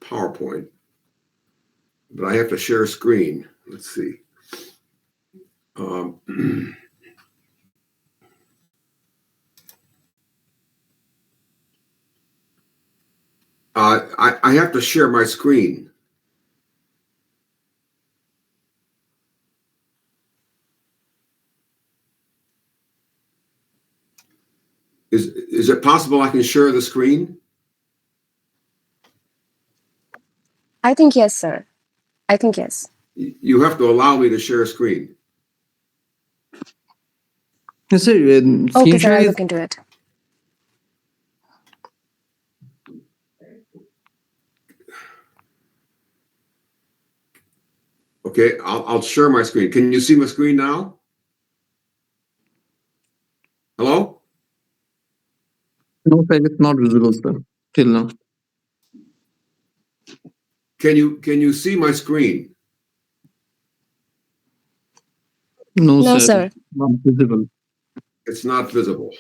PowerPoint, but I have to share screen. Let's see. I have to share my screen. Is it possible I can share the screen? I think yes, sir. I think yes. You have to allow me to share a screen. Yes, sir. Okay, sir, I'll look into it. Okay, I'll share my screen. Can you see my screen now? Hello? No, sir, it's not visible, sir, till now. Can you see my screen? No, No, sir. sir. Not visible. It's not visible.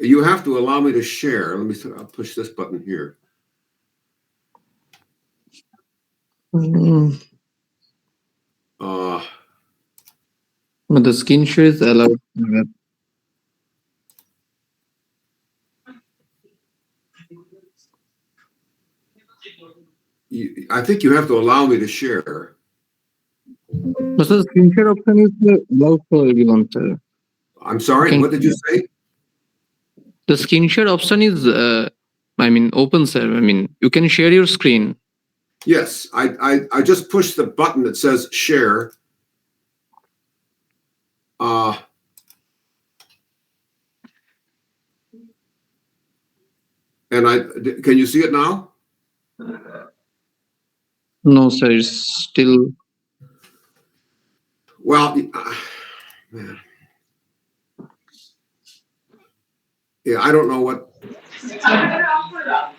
You have to allow me to share. Let me see. I'll push this button here. But the screen share is allowed. I think you have to allow me to share. No, sir, screen share option is allowed for everyone, sir. I'm sorry, what did you say? The screen share option is, open, sir. You can share your screen. Yes, I just pushed the button that says share. And can you see it now? No, sir, it's still. Well, man. Yeah, I don't know what.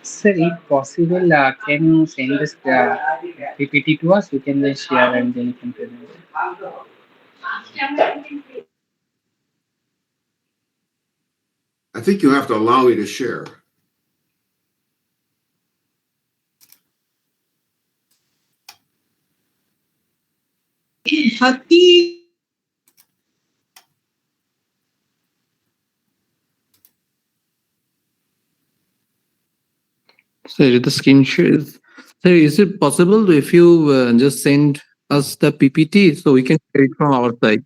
Sir, if possible, can you send this PPT to us? We can just share and then you can present it. I think you have to allow me to share. Sir, the screen share is. Sir, is it possible if you just send us the PPT so we can share it from our side?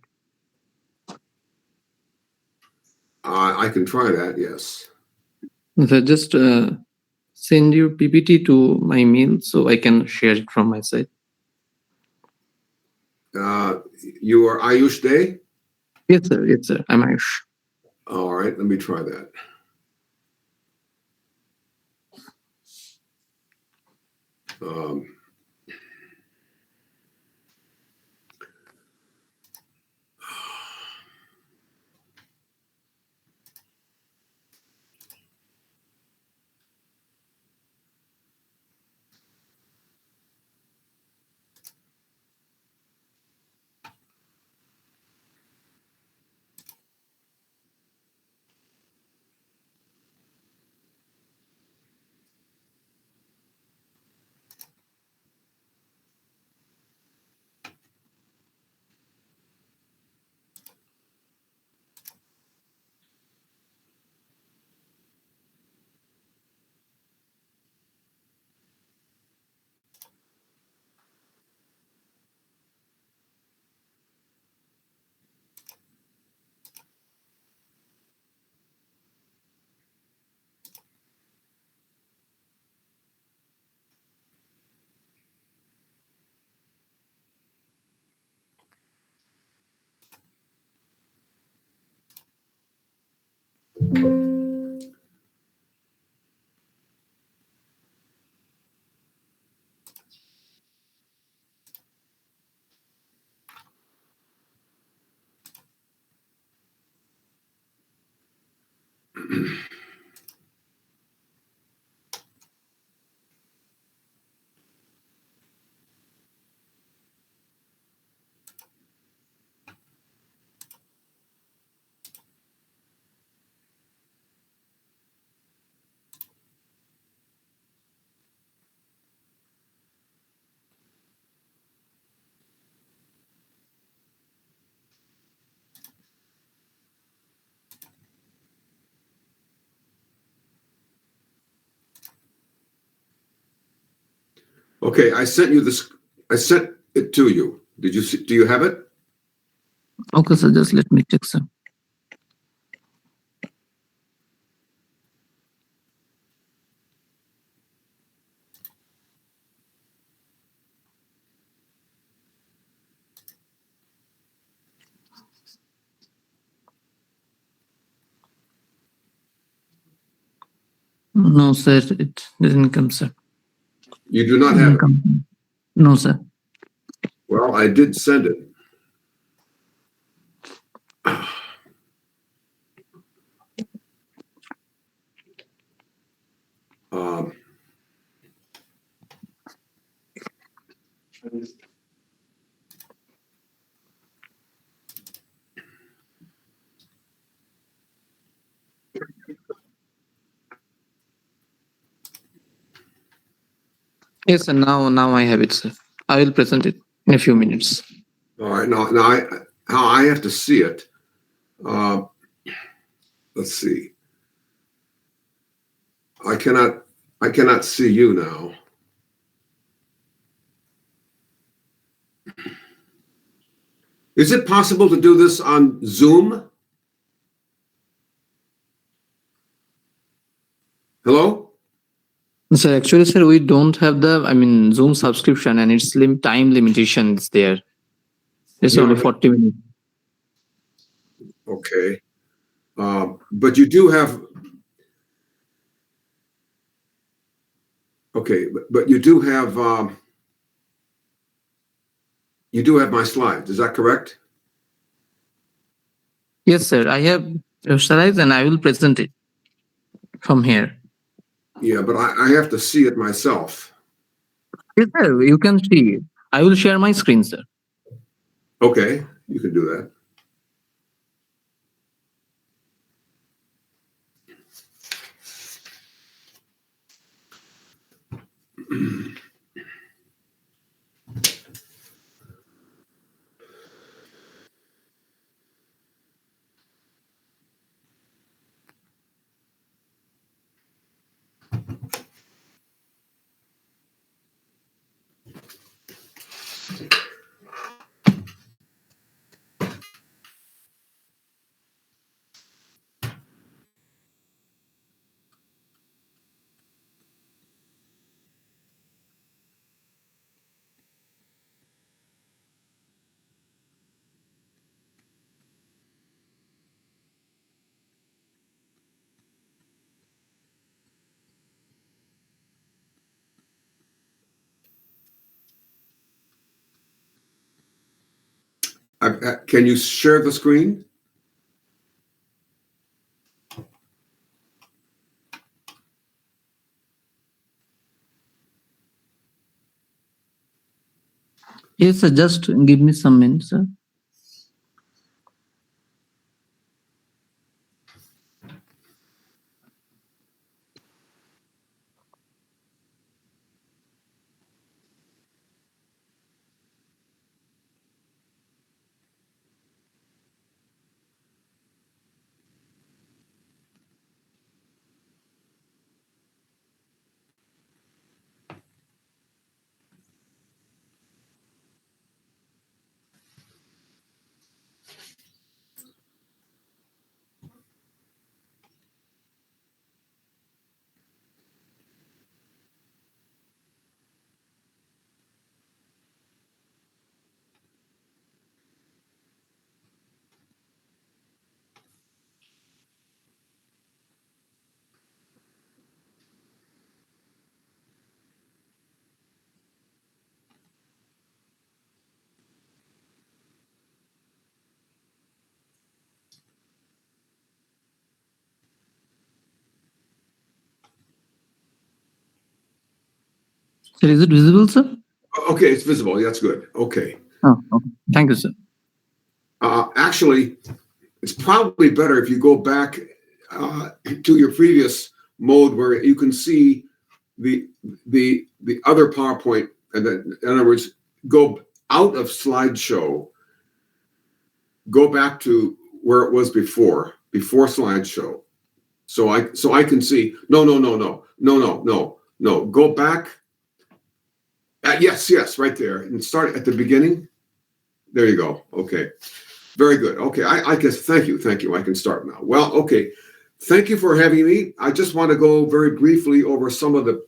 I can try that, yes. Sir, just send your PPT to my mail so I can share it from my side. You are Ayush Day? Yes, sir. Yes, sir. I'm Ayush. All right, let me try that. Okay, I sent you this. I sent it to you. Did you see? Do you have it? Okay, sir. Just let me check, sir. No, sir. It didn't come, sir. You do not have it. No, sir. Well, I did send it. Um, Yes, sir. Now I have it, sir. I will present it in a few minutes. all right, now I have to see it. Let's see. I cannot see you now. Is it possible to do this on Zoom? Hello? Sir, actually, sir, we don't have the, Zoom subscription, and it's time limitations there. It's Yeah, only but- 40 minutes. Okay. But you do have. Okay, but you do have. You do have my slides. Is that correct? Yes, sir. I have your slides, and I will present it from here. Yeah, but I have to see it myself. Yes, sir. You can see it. I will share my screen, sir. Okay, you can do that. Can you share the screen? Yes, sir. Just give me some minutes, sir. Sir, is it visible, sir? Okay, it's visible. That's good. Okay. Oh, okay. Thank you, sir. Actually, it's probably better if you go back to your previous mode where you can see the other PowerPoint, and then, in other words, go out of slideshow, go back to where it was before slideshow. So I can see. No. Go back Yes, right there. And start at the beginning. There you go. Okay. Very good. Okay. I guess, thank you. I can start now. Well, okay. Thank you for having me. I just want to go very briefly over some of the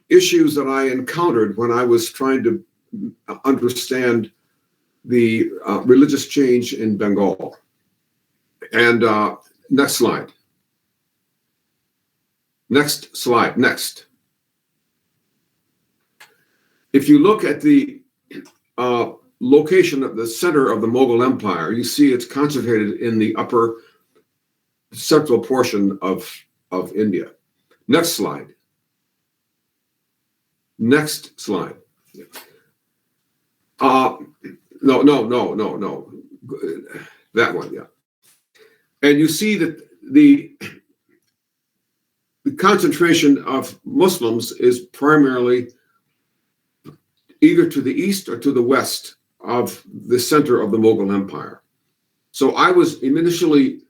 issues that I encountered when I was trying to understand the religious change in Bengal. And next slide. Next. If you look at the location at the center of the Mughal Empire, you see it's concentrated in the upper central portion of India. Next slide. No. That one, yeah. And you see that the concentration of Muslims is primarily either to the east or to the west of the center of the Mughal Empire. So I was initially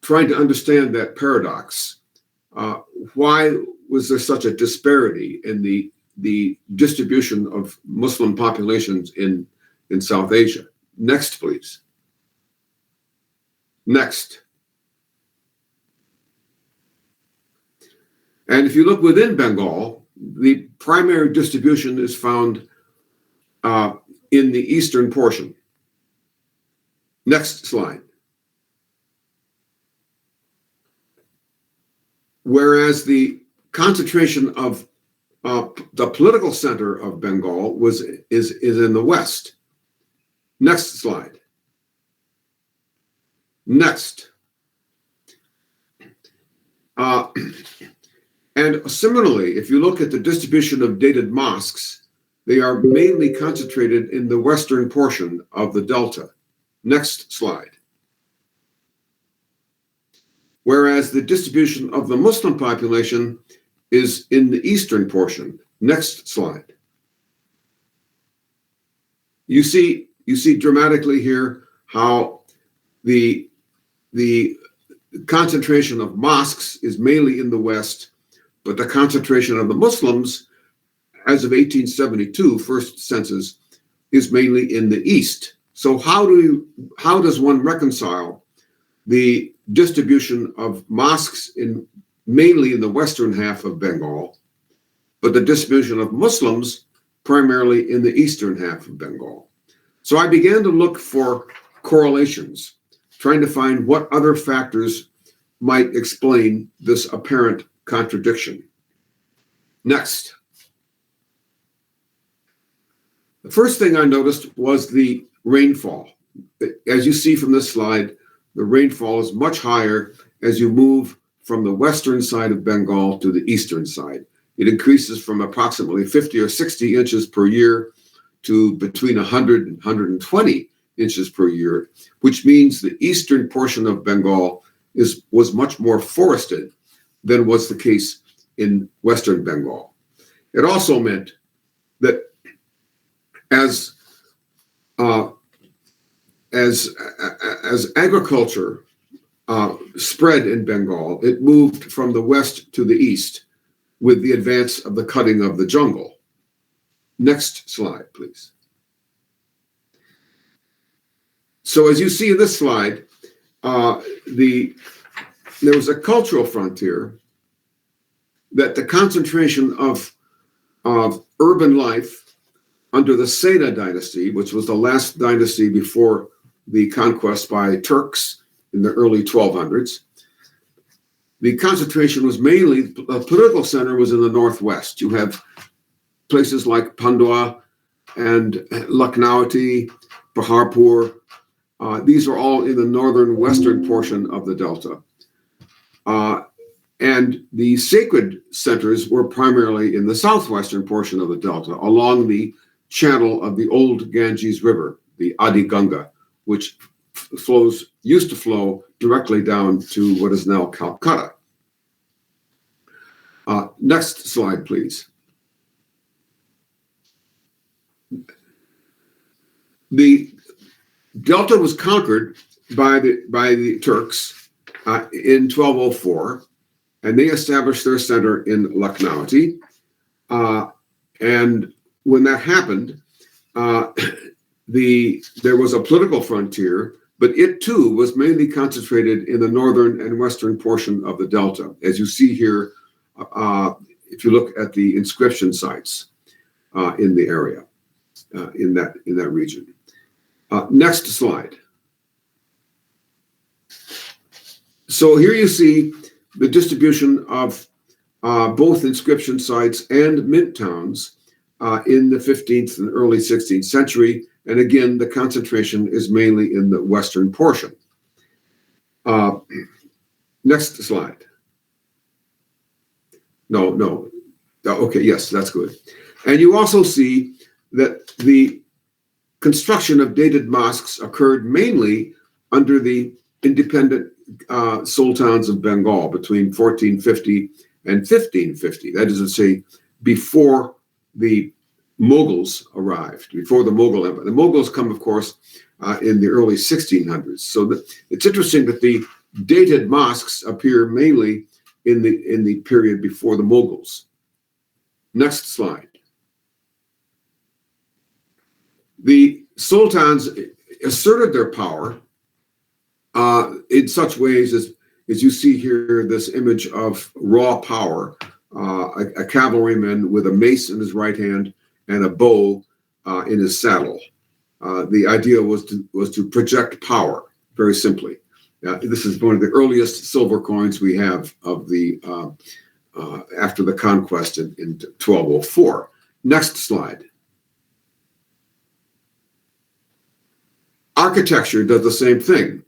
trying to understand that paradox. Why was there such a disparity in the distribution of Muslim populations in South Asia? Next, please. Next. And if you look within Bengal, the primary distribution is found in the eastern portion. Next slide. Whereas the concentration of the political center of Bengal is in the west. Next slide. Next. And similarly, if you look at the distribution of dated mosques, they are mainly concentrated in the western portion of the delta. Next slide. Whereas the distribution of the Muslim population is in the eastern portion. Next slide. You see dramatically here how the concentration of mosques is mainly in the west, but the concentration of the Muslims, as of 1872, first census, is mainly in the east. So how does one reconcile the distribution of mosques mainly in the western half of Bengal, but the distribution of Muslims primarily in the eastern half of Bengal? So I began to look for correlations, trying to find what other factors might explain this apparent contradiction. Next. The first thing I noticed was the rainfall. As you see from this slide, the rainfall is much higher as you move from the western side of Bengal to the eastern side. It increases from approximately 50 or 60 inches per year to between 100 and 120 inches per year, which means the eastern portion of Bengal was much more forested than was the case in western Bengal. It also meant that as agriculture spread in Bengal, it moved from the west to the east with the advance of the cutting of the jungle. Next slide, please. So as you see in this slide, there was a cultural frontier that the concentration of urban life under the Seda dynasty, which was the last dynasty before the conquest by Turks in the early 1200s, the concentration was mainly, the political center was in the northwest. You have places like Pandua and Lucknowty, Paharpur. These are all in the northern western portion of the delta. And the sacred centers were primarily in the southwestern portion of the delta, along the channel of the old Ganges River, the Adi Ganga, which used to flow directly down to what is now Calcutta. Next slide, please. The delta was conquered by the Turks in 1204, and they established their center in Lucknowty. And when that happened, there was a political frontier, but it too was mainly concentrated in the northern and western portion of the delta, as you see here. If you look at the inscription sites in the area, in that region. Next slide. So here you see the distribution of both inscription sites and mint towns in the 15th and early 16th century. And again, the concentration is mainly in the western portion. Next slide. No. Okay, yes, that's good. And you also see that the construction of dated mosques occurred mainly under the independent sultans of Bengal between 1450 and 1550. That is to say, before the Mughals arrived, before the Mughal Empire. The Mughals come, of course, in the early 1600s. So it's interesting that the dated mosques appear mainly in the period before the Mughals. Next slide. The sultans asserted their power in such ways as you see here, this image of raw power, a cavalryman with a mace in his right hand and a bow in his saddle. The idea was to project power, very simply. This is one of the earliest silver coins we have of the after the conquest in 1204. Next slide. Architecture does the same thing.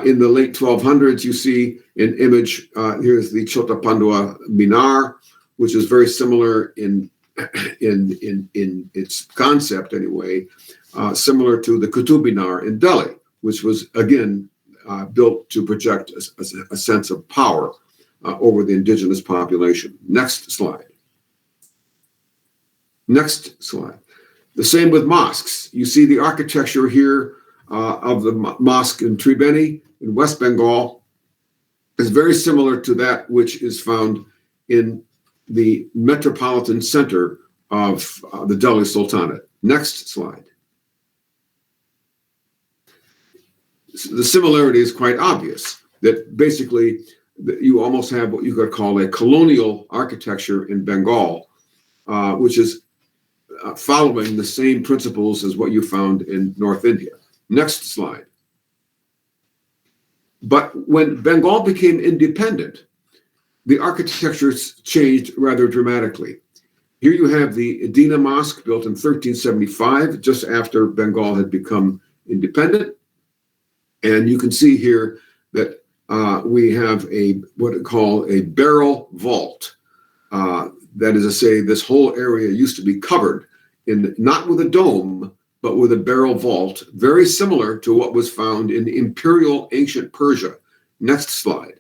In the late 1200s, you see an image. Here's the Chota Pandua Minar, which is very similar in its concept, anyway, similar to the Qutub Minar in Delhi, which was again built to project a sense of power over the indigenous population. Next slide. Next slide. The same with mosques. You see the architecture here of the mosque in Tribeni in West Bengal is very similar to that which is found in the metropolitan center of the Delhi Sultanate. Next slide. The similarity is quite obvious, that basically you almost have what you could call a colonial architecture in Bengal, which is following the same principles as what you found in North India. Next slide. But when Bengal became independent, the architecture changed rather dramatically. Here you have the Edina Mosque built in 1375, just after Bengal had become independent. And you can see here that we have what I call a barrel vault. That is to say, this whole area used to be covered not with a dome, but with a barrel vault, very similar to what was found in imperial ancient Persia. Next slide.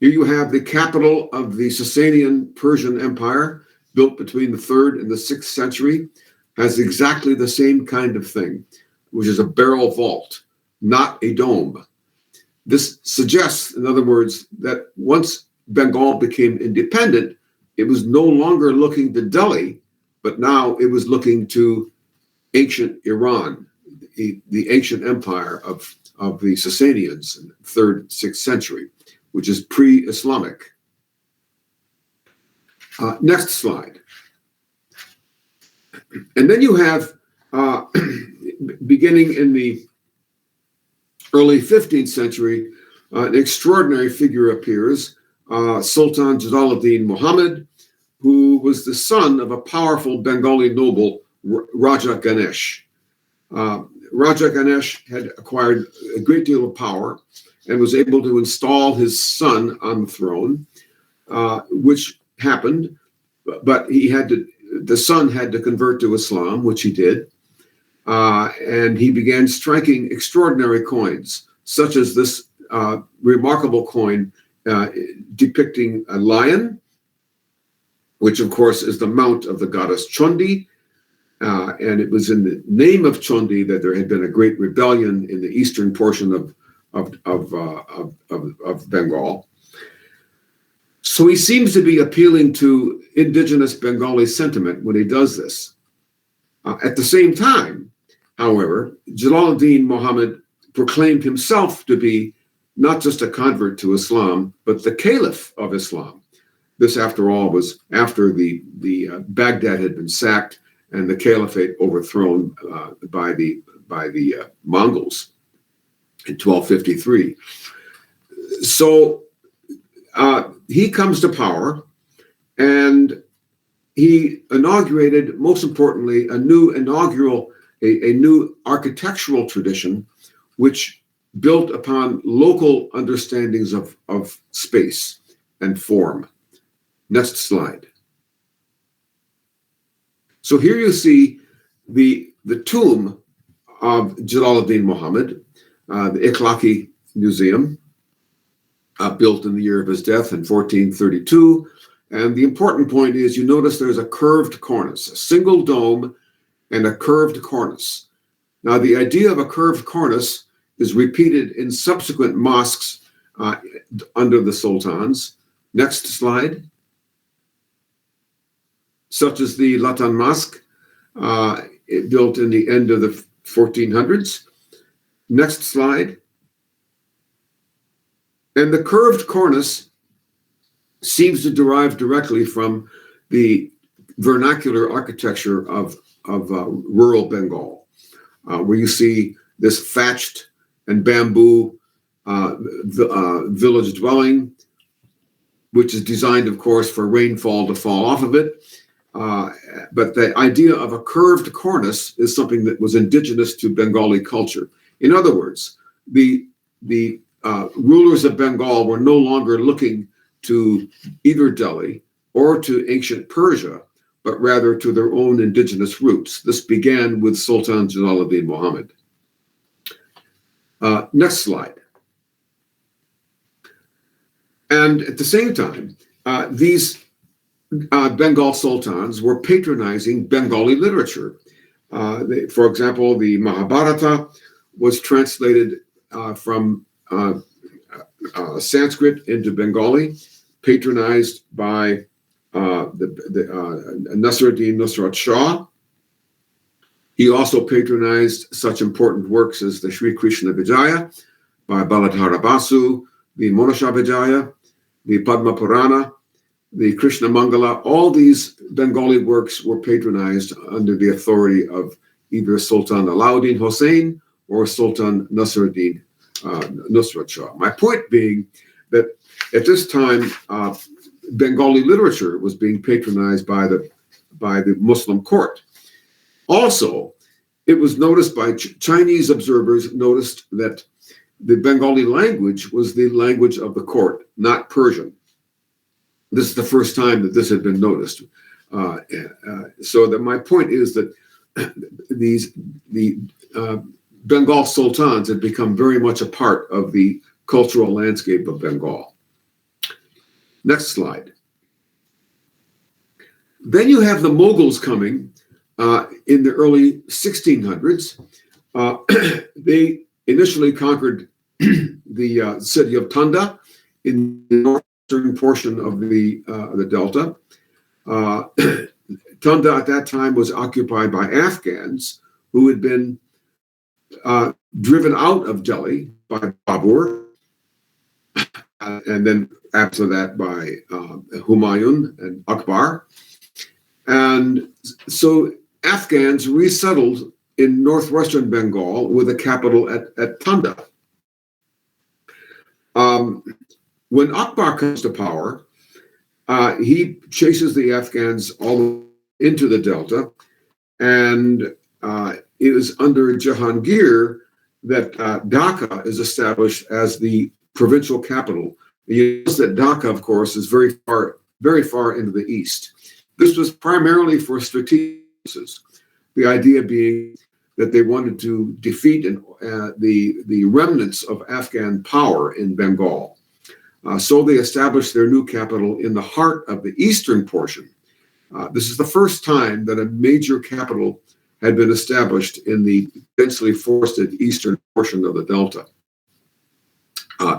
Here you have the capital of the Sasanian Persian Empire, built between the 3rd and the 6th century, has exactly the same kind of thing, which is a barrel vault, not a dome. This suggests, in other words, that once Bengal became independent, it was no longer looking to Delhi, but now it was looking to ancient Iran, the ancient empire of the Sasanians in the 3rd, 6th century, which is pre-Islamic. Next slide. And then you have, beginning in the early 15th century, an extraordinary figure appears, Sultan Jalaluddin Muhammad, who was the son of a powerful Bengali noble, Raja Ganesh. Raja Ganesh had acquired a great deal of power and was able to install his son on the throne, which happened, but the son had to convert to Islam, which he did, and he began striking extraordinary coins, such as this remarkable coin depicting a lion, which of course is the mount of the goddess Chondi, and it was in the name of Chondi that there had been a great rebellion in the eastern portion of Bengal. So he seems to be appealing to indigenous Bengali sentiment when he does this. At the same time, however, Jalaluddin Muhammad proclaimed himself to be not just a convert to Islam, but the caliph of Islam. This, after all, was after the Baghdad had been sacked and the caliphate overthrown by the Mongols in 1253. So he comes to power, and he inaugurated, most importantly, a new architectural tradition, which built upon local understandings of space and form. Next slide. So here you see the tomb of Jalaluddin Muhammad, the Ikhlaqi Museum, built in the year of his death in 1432. And the important point is, you notice there's a curved cornice, a single dome and a curved cornice. Now, the idea of a curved cornice is repeated in subsequent mosques under the sultans. Next slide. Such as the Latan Mosque, built in the end of the 1400s. Next slide. And the curved cornice seems to derive directly from the vernacular architecture of rural Bengal, where you see this thatched and bamboo village dwelling, which is designed, of course, for rainfall to fall off of it. But the idea of a curved cornice is something that was indigenous to Bengali culture. In other words, the rulers of Bengal were no longer looking to either Delhi or to ancient Persia, but rather to their own indigenous roots. This began with Sultan Jalaluddin Muhammad. Next slide. And at the same time, these Bengal sultans were patronizing Bengali literature. For example, the Mahabharata was translated from Sanskrit into Bengali, patronized by Nasruddin Nusrat Shah. He also patronized such important works as the Sri Krishna Vijaya by Baladhara Basu, the Monasha Vijaya, the Padma Purana, the Krishna Mangala. All these Bengali works were patronized under the authority of either Sultan Alauddin Hossein or Sultan Nasruddin Nusrat Shah. My point being that at this time, Bengali literature was being patronized by the Muslim court. Also, it was noticed by Chinese observers noticed that the Bengali language was the language of the court, not Persian. This is the first time that this had been noticed. So that my point is that the Bengal sultans had become very much a part of the cultural landscape of Bengal. Next slide. Then you have the Mughals coming in the early 1600s. They initially conquered the city of Tanda in the northern portion of the delta. Tanda at that time was occupied by Afghans who had been driven out of Delhi by Babur, and then after that by Humayun and Akbar. And so Afghans resettled in northwestern Bengal with a capital at Tanda. When Akbar comes to power, he chases the Afghans all into the delta, and it is under Jahangir that Dhaka is established as the provincial capital. You notice that Dhaka, of course, is very far into the east. This was primarily for strategic purposes, the idea being that they wanted to defeat the remnants of Afghan power in Bengal. So they established their new capital in the heart of the eastern portion. This is the first time that a major capital had been established in the densely forested eastern portion of the delta.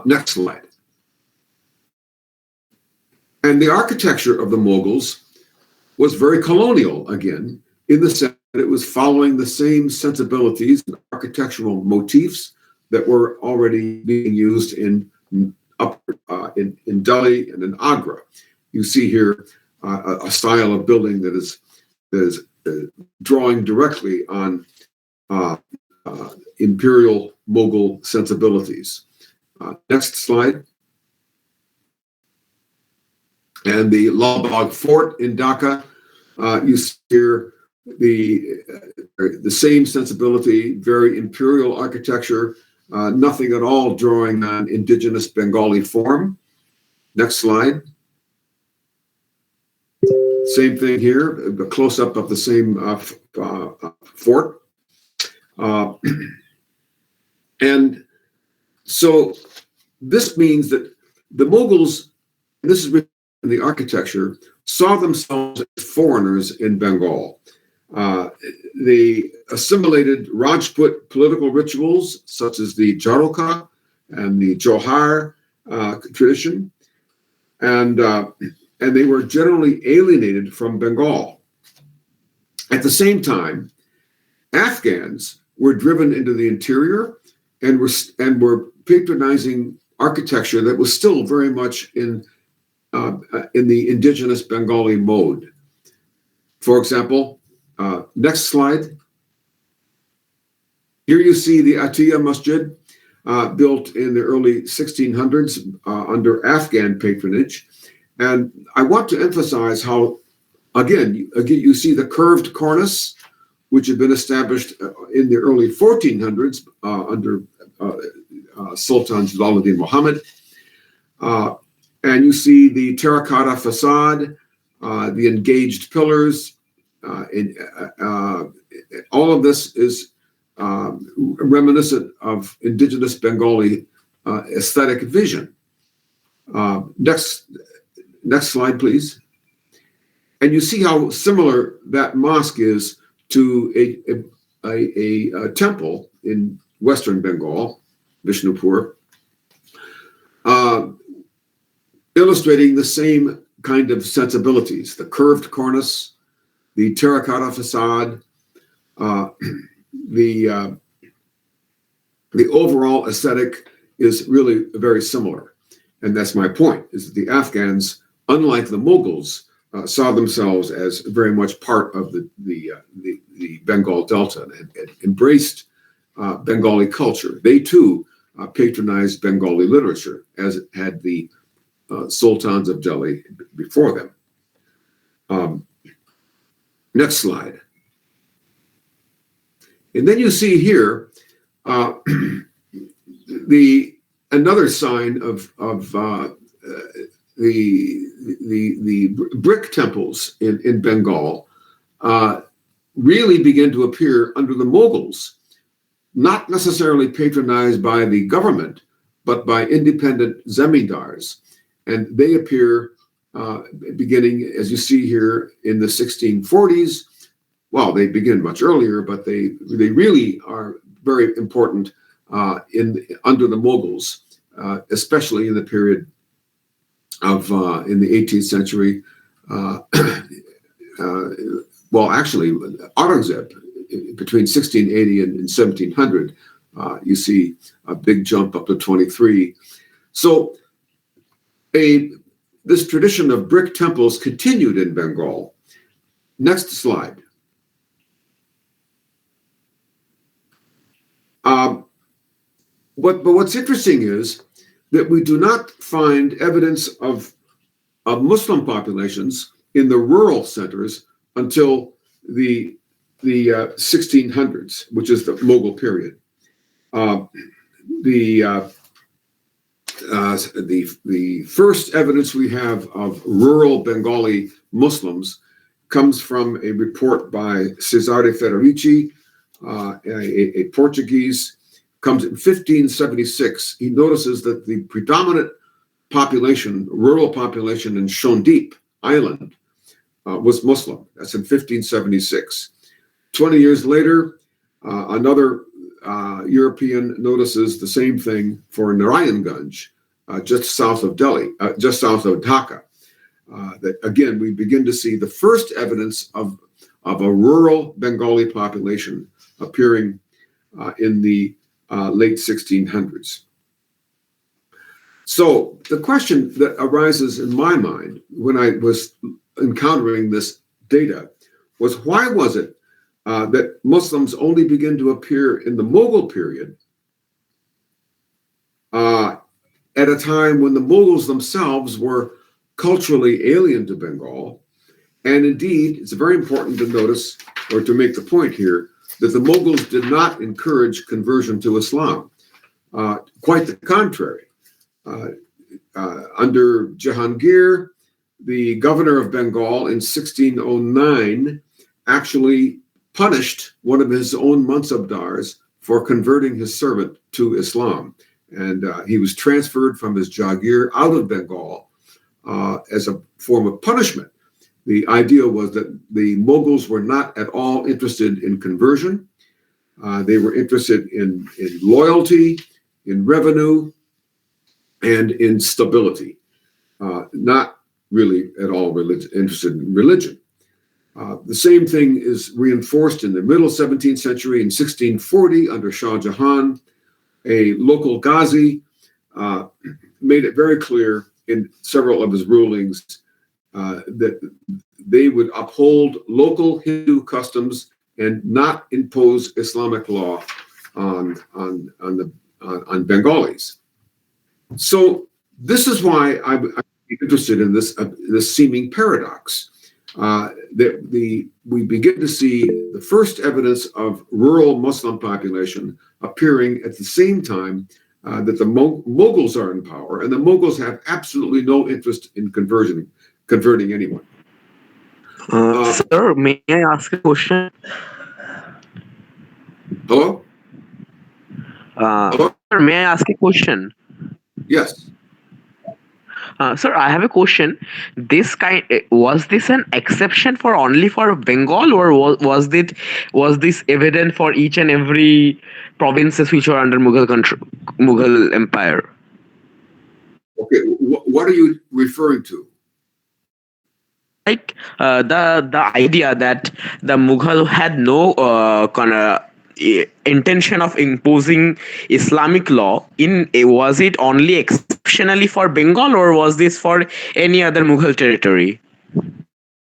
Next slide. And the architecture of the Mughals was very colonial again, in the sense that it was following the same sensibilities and architectural motifs that were already being used in Delhi and in Agra. You see here a style of building that is drawing directly on imperial Mughal sensibilities. Next slide. And the Lalbagh Fort in Dhaka, you see here the same sensibility, very imperial architecture, nothing at all drawing on indigenous Bengali form. Next slide. Same thing here, a close-up of the same fort. And so this means that the Mughals, and this is written in the architecture, saw themselves as foreigners in Bengal. They assimilated Rajput political rituals such as the Jaroka and the Johar tradition, and they were generally alienated from Bengal. At the same time, Afghans were driven into the interior and were patronizing architecture that was still very much in the indigenous Bengali mode. For example, next slide. Here you see the Atiya Masjid, built in the early 1600s under Afghan patronage. And I want to emphasize how, again, you see the curved cornice, which had been established in the early 1400s under Sultan Jalaluddin Muhammad. And you see the terracotta facade, the engaged pillars. All of this is reminiscent of indigenous Bengali aesthetic vision. Next slide, please. And you see how similar that mosque is to a temple in Western Bengal, Vishnupur, illustrating the same kind of sensibilities, the curved cornice, the terracotta facade, the overall aesthetic is really very similar. And that's my point, is that the Afghans, unlike the Mughals, saw themselves as very much part of the Bengal Delta and embraced Bengali culture. They too patronized Bengali literature, as had the sultans of Delhi before them. Next slide. And then you see here another sign of the brick temples in Bengal really begin to appear under the Mughals, not necessarily patronized by the government, but by independent zemindars. And they appear beginning, as you see here, in the 1640s. Well, they begin much earlier, but they really are very important under the Mughals, especially in the period of in the 18th century. Well, actually, Aurangzeb, between 1680 and 1700, you see a big jump up to 23. So this tradition of brick temples continued in Bengal. Next slide. But what's interesting is that we do not find evidence of Muslim populations in the rural centers until the 1600s, which is the Mughal period. The first evidence we have of rural Bengali Muslims comes from a report by Cesare Federici, a Portuguese, comes in 1576. He notices that the predominant population, rural population in Shondip Island, was Muslim. That's in 1576. 20 years later, another European notices the same thing for Narayanganj, just south of Delhi, just south of Dhaka. that again, we begin to see the first evidence of a rural Bengali population appearing in the late 1600s. So the question that arises in my mind when I was encountering this data was, why was it that Muslims only begin to appear in the Mughal period at a time when the Mughals themselves were culturally alien to Bengal? And indeed, it's very important to notice, or to make the point here, that the Mughals did not encourage conversion to Islam. Quite the contrary. Under Jahangir, the governor of Bengal in 1609 actually punished one of his own mansabdars for converting his servant to Islam. And he was transferred from his Jagir out of Bengal as a form of punishment. The idea was that the Mughals were not at all interested in conversion. They were interested in loyalty, in revenue, and in stability, not really at all interested in religion. The same thing is reinforced in the middle 17th century. In 1640, under Shah Jahan, a local Ghazi made it very clear in several of his rulings that they would uphold local Hindu customs and not impose Islamic law on Bengalis. So this is why I'm interested in this seeming paradox. That we begin to see the first evidence of rural Muslim population appearing at the same time that the Mughals are in power, and the Mughals have absolutely no interest in converting anyone. Sir, may I ask a question? Hello? Hello? Sir, may I ask a question? Yes. Sir, I have a question. Was this an exception for only for Bengal, or was this evident for each and every provinces which were under Mughal Empire? Okay. What are you referring to? Like the idea that the Mughal had no intention of imposing Islamic law was it only exceptionally for Bengal, or was this for any other Mughal territory?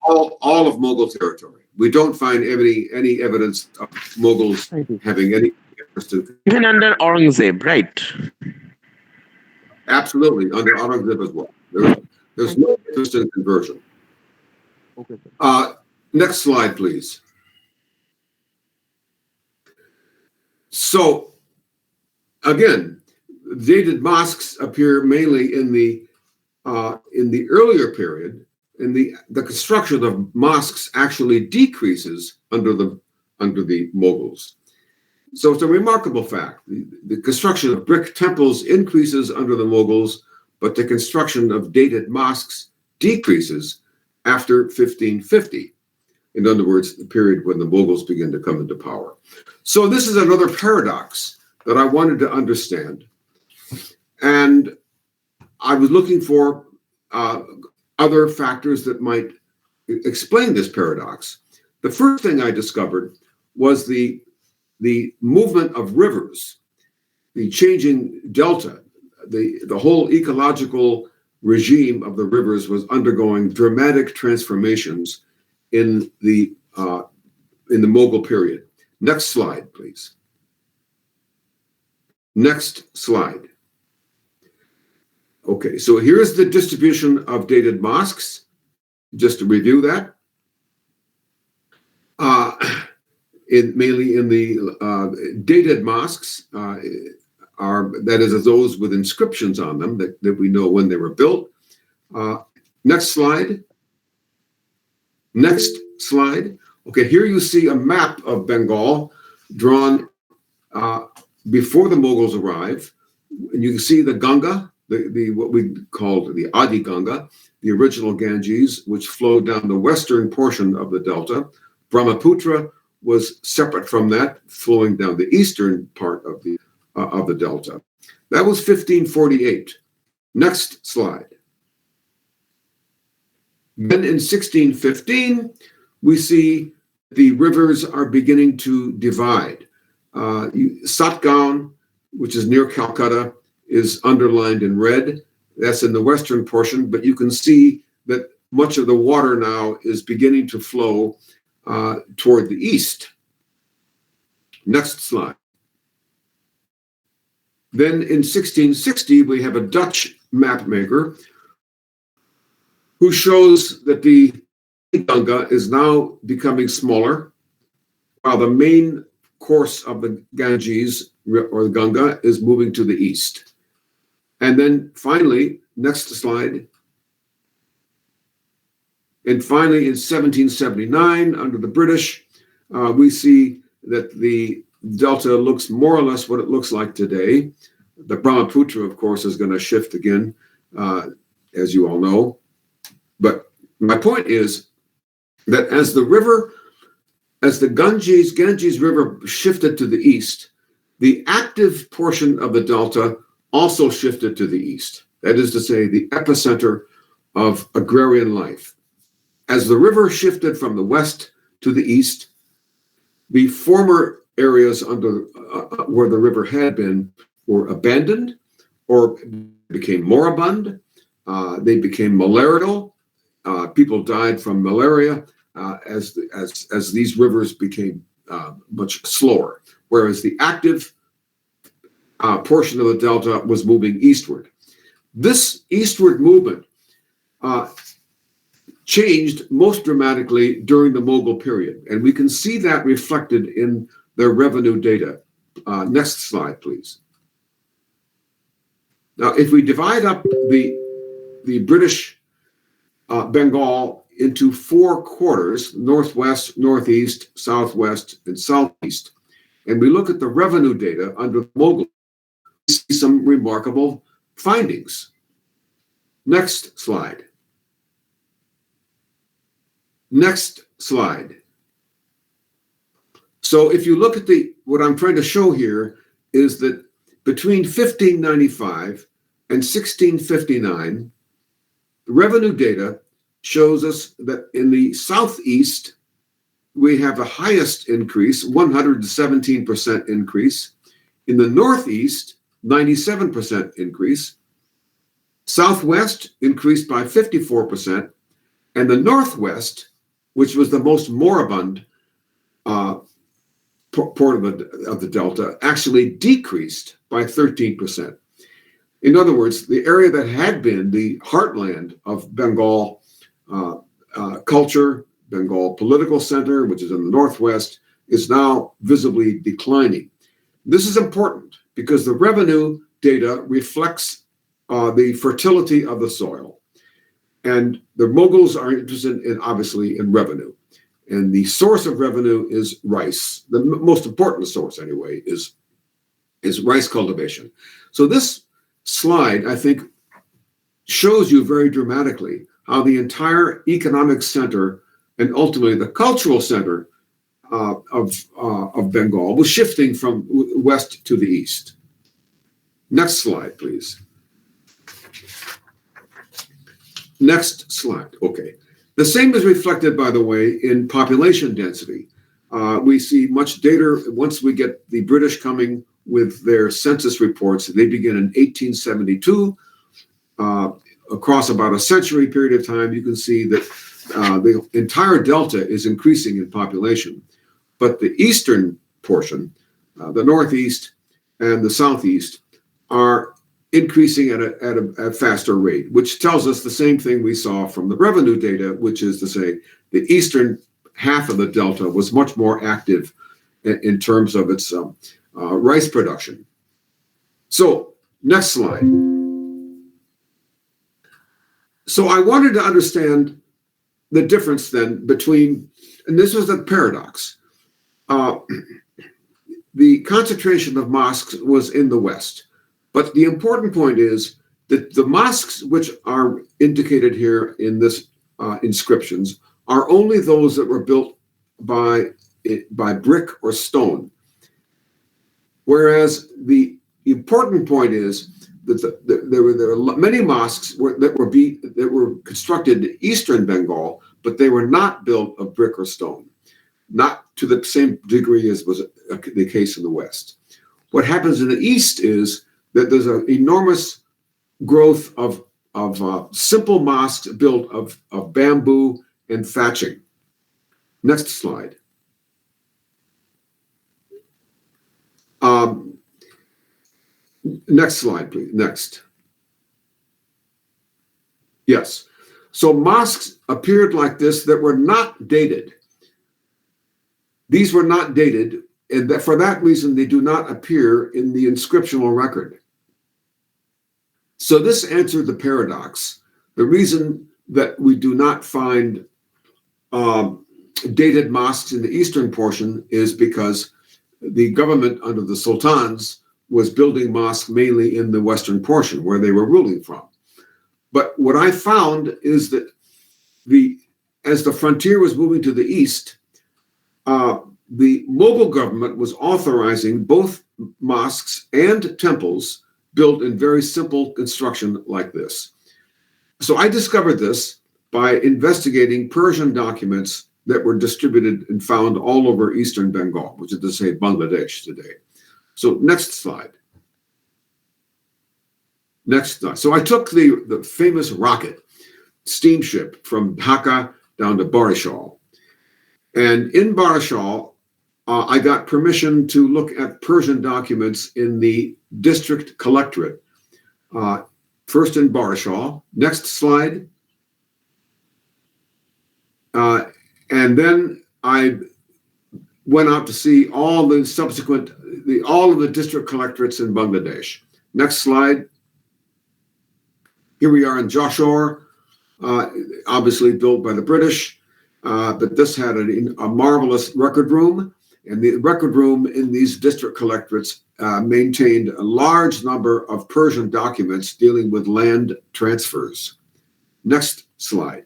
All of Mughal territory. We don't find any evidence of Mughals having any interest in. Even under Aurangzeb, right? Absolutely, under Aurangzeb as well. There's no interest in conversion. Okay. Next slide, please. So, again, dated mosques appear mainly in the earlier period, and the construction of mosques actually decreases under the Mughals. So it's a remarkable fact. The construction of brick temples increases under the Mughals, but the construction of dated mosques decreases after 1550. In other words, the period when the Mughals begin to come into power. So this is another paradox that I wanted to understand. And I was looking for other factors that might explain this paradox. The first thing I discovered was the movement of rivers, the changing delta, the whole ecological regime of the rivers was undergoing dramatic transformations in the Mughal period. Next slide, please. Next slide. Okay, so here's the distribution of dated mosques. Just to review that. Mainly in the dated mosques that is those with inscriptions on them that we know when they were built. Next slide. Next slide. Okay, here you see a map of Bengal drawn before the Mughals arrive. And you can see the Ganga, the what we called the Adi Ganga, the original Ganges, which flowed down the western portion of the delta. Brahmaputra was separate from that, flowing down the eastern part of the delta. That was 1548. Next slide. Then in 1615, we see the rivers are beginning to divide. Satgaon, which is near Calcutta, is underlined in red. That's in the western portion, but you can see that much of the water now is beginning to flow toward the east. Next slide. Then in 1660, we have a Dutch map maker who shows that the Ganga is now becoming smaller, while the main course of the Ganges or the Ganga is moving to the east. And then finally, next slide. And finally, in 1779, under the British, we see that the delta looks more or less what it looks like today. The Brahmaputra, of course, is going to shift again, as you all know. But my point is that as the Ganges River shifted to the east, the active portion of the delta also shifted to the east. That is to say, the epicenter of agrarian life. As the river shifted from the west to the east, the former areas under where the river had been were abandoned or became moribund. They became malarial. People died from malaria as these rivers became much slower, whereas the active portion of the delta was moving eastward. This eastward movement changed most dramatically during the Mughal period, and we can see that reflected in their revenue data. Next slide, please. Now, if we divide up the British Bengal into four quarters, northwest, northeast, southwest, and southeast, and we look at the revenue data under Mughal, we see some remarkable findings. Next slide. Next slide. So if you look at what I'm trying to show here is that between 1595 and 1659, the revenue data shows us that in the southeast, we have the highest increase, 117% increase. In the northeast, 97% increase. Southwest increased by 54%. And the northwest, which was the most moribund part of the delta, actually decreased by 13%. In other words, the area that had been the heartland of Bengal culture, Bengal political center, which is in the northwest, is now visibly declining. This is important because the revenue data reflects the fertility of the soil. And the Mughals are interested in, obviously, in revenue. And the source of revenue is rice. The most important source, anyway, is rice cultivation. So this slide, I think, shows you very dramatically how the entire economic center and ultimately the cultural center of Bengal was shifting from west to the east. Next slide, please. Next slide. Okay. The same is reflected, by the way, in population density. We see much data once we get the British coming with their census reports. They begin in 1872. Across about a century period of time, you can see that the entire delta is increasing in population. But the eastern portion, the northeast and the southeast, are increasing at a faster rate, which tells us the same thing we saw from the revenue data, which is to say the eastern half of the delta was much more active in terms of its rice production. So, next slide. So I wanted to understand the difference then between, and this was a paradox, the concentration of mosques was in the west. But the important point is that the mosques which are indicated here in this inscriptions are only those that were built by brick or stone. Whereas the important point is there were many mosques that were constructed in eastern Bengal, but they were not built of brick or stone, not to the same degree as was the case in the West. What happens in the East is that there's an enormous growth of simple mosques built of bamboo and thatching. Next slide. Next slide, please. Next. Yes. So mosques appeared like this that were not dated. These were not dated, and that for that reason, they do not appear in the inscriptional record. So this answered the paradox. The reason that we do not find dated mosques in the eastern portion is because the government under the sultans was building mosques mainly in the western portion where they were ruling from. But what I found is that as the frontier was moving to the east, the Mughal government was authorizing both mosques and temples built in very simple construction like this. So I discovered this by investigating Persian documents that were distributed and found all over eastern Bengal, which is to say Bangladesh today. So next slide. Next slide. So I took the famous rocket steamship from Dhaka down to Barishal. And in Barishal, I got permission to look at Persian documents in the district collectorate. First in Barishal. Next slide. And then I went out to see all the subsequent, all of the district collectorates in Bangladesh. Next slide. Here we are in Joshore, obviously built by the British, but this had a marvelous record room. And the record room in these district collectorates maintained a large number of Persian documents dealing with land transfers. Next slide.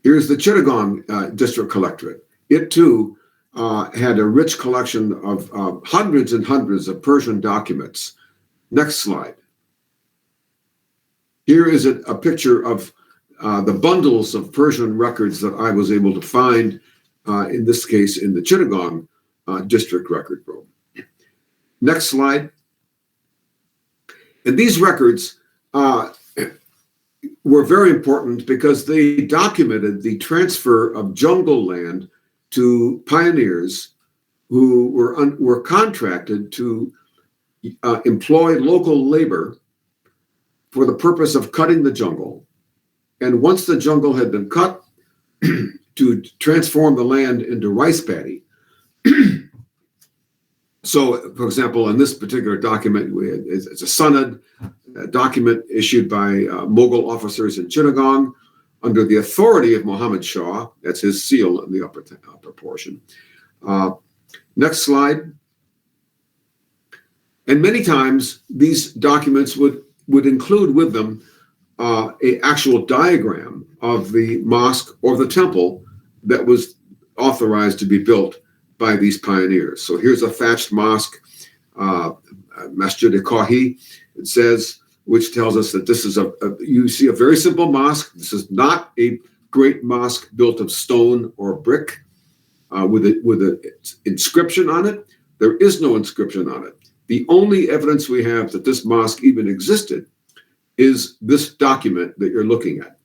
Here's the Chittagong district collectorate. It too had a rich collection of hundreds and hundreds of Persian documents. Next slide. Here is a picture of the bundles of Persian records that I was able to find, in this case, in the Chittagong district record room. Next slide. And these records were very important because they documented the transfer of jungle land to pioneers who were contracted to employ local labor for the purpose of cutting the jungle. And once the jungle had been cut, to transform the land into rice paddy. So, for example, in this particular document, it's a Sanad document issued by Mughal officers in Chittagong under the authority of Muhammad Shah. That's his seal in the upper portion. Next slide. And many times these documents would include with them an actual diagram of the mosque or the temple that was authorized to be built by these pioneers. So here's a thatched mosque, Masjid-e-Kahi, it says, which tells us that this is you see a very simple mosque. This is not a great mosque built of stone or brick with an inscription on it. There is no inscription on it. The only evidence we have that this mosque even existed is this document that you're looking at.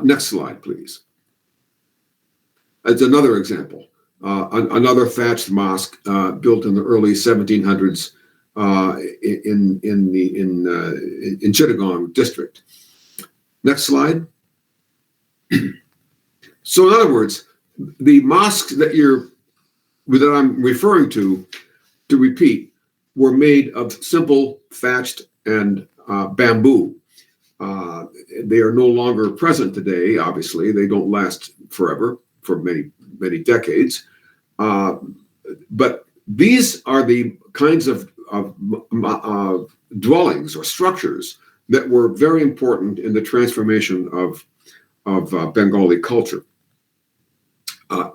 Next slide, please. It's another example. Another thatched mosque built in the early 1700s in Chittagong district. Next slide. So, in other words, the mosques that I'm referring to repeat, were made of simple thatched and bamboo. They are no longer present today, obviously. They don't last forever, for many, many decades. But these are the kinds of dwellings or structures that were very important in the transformation of Bengali culture.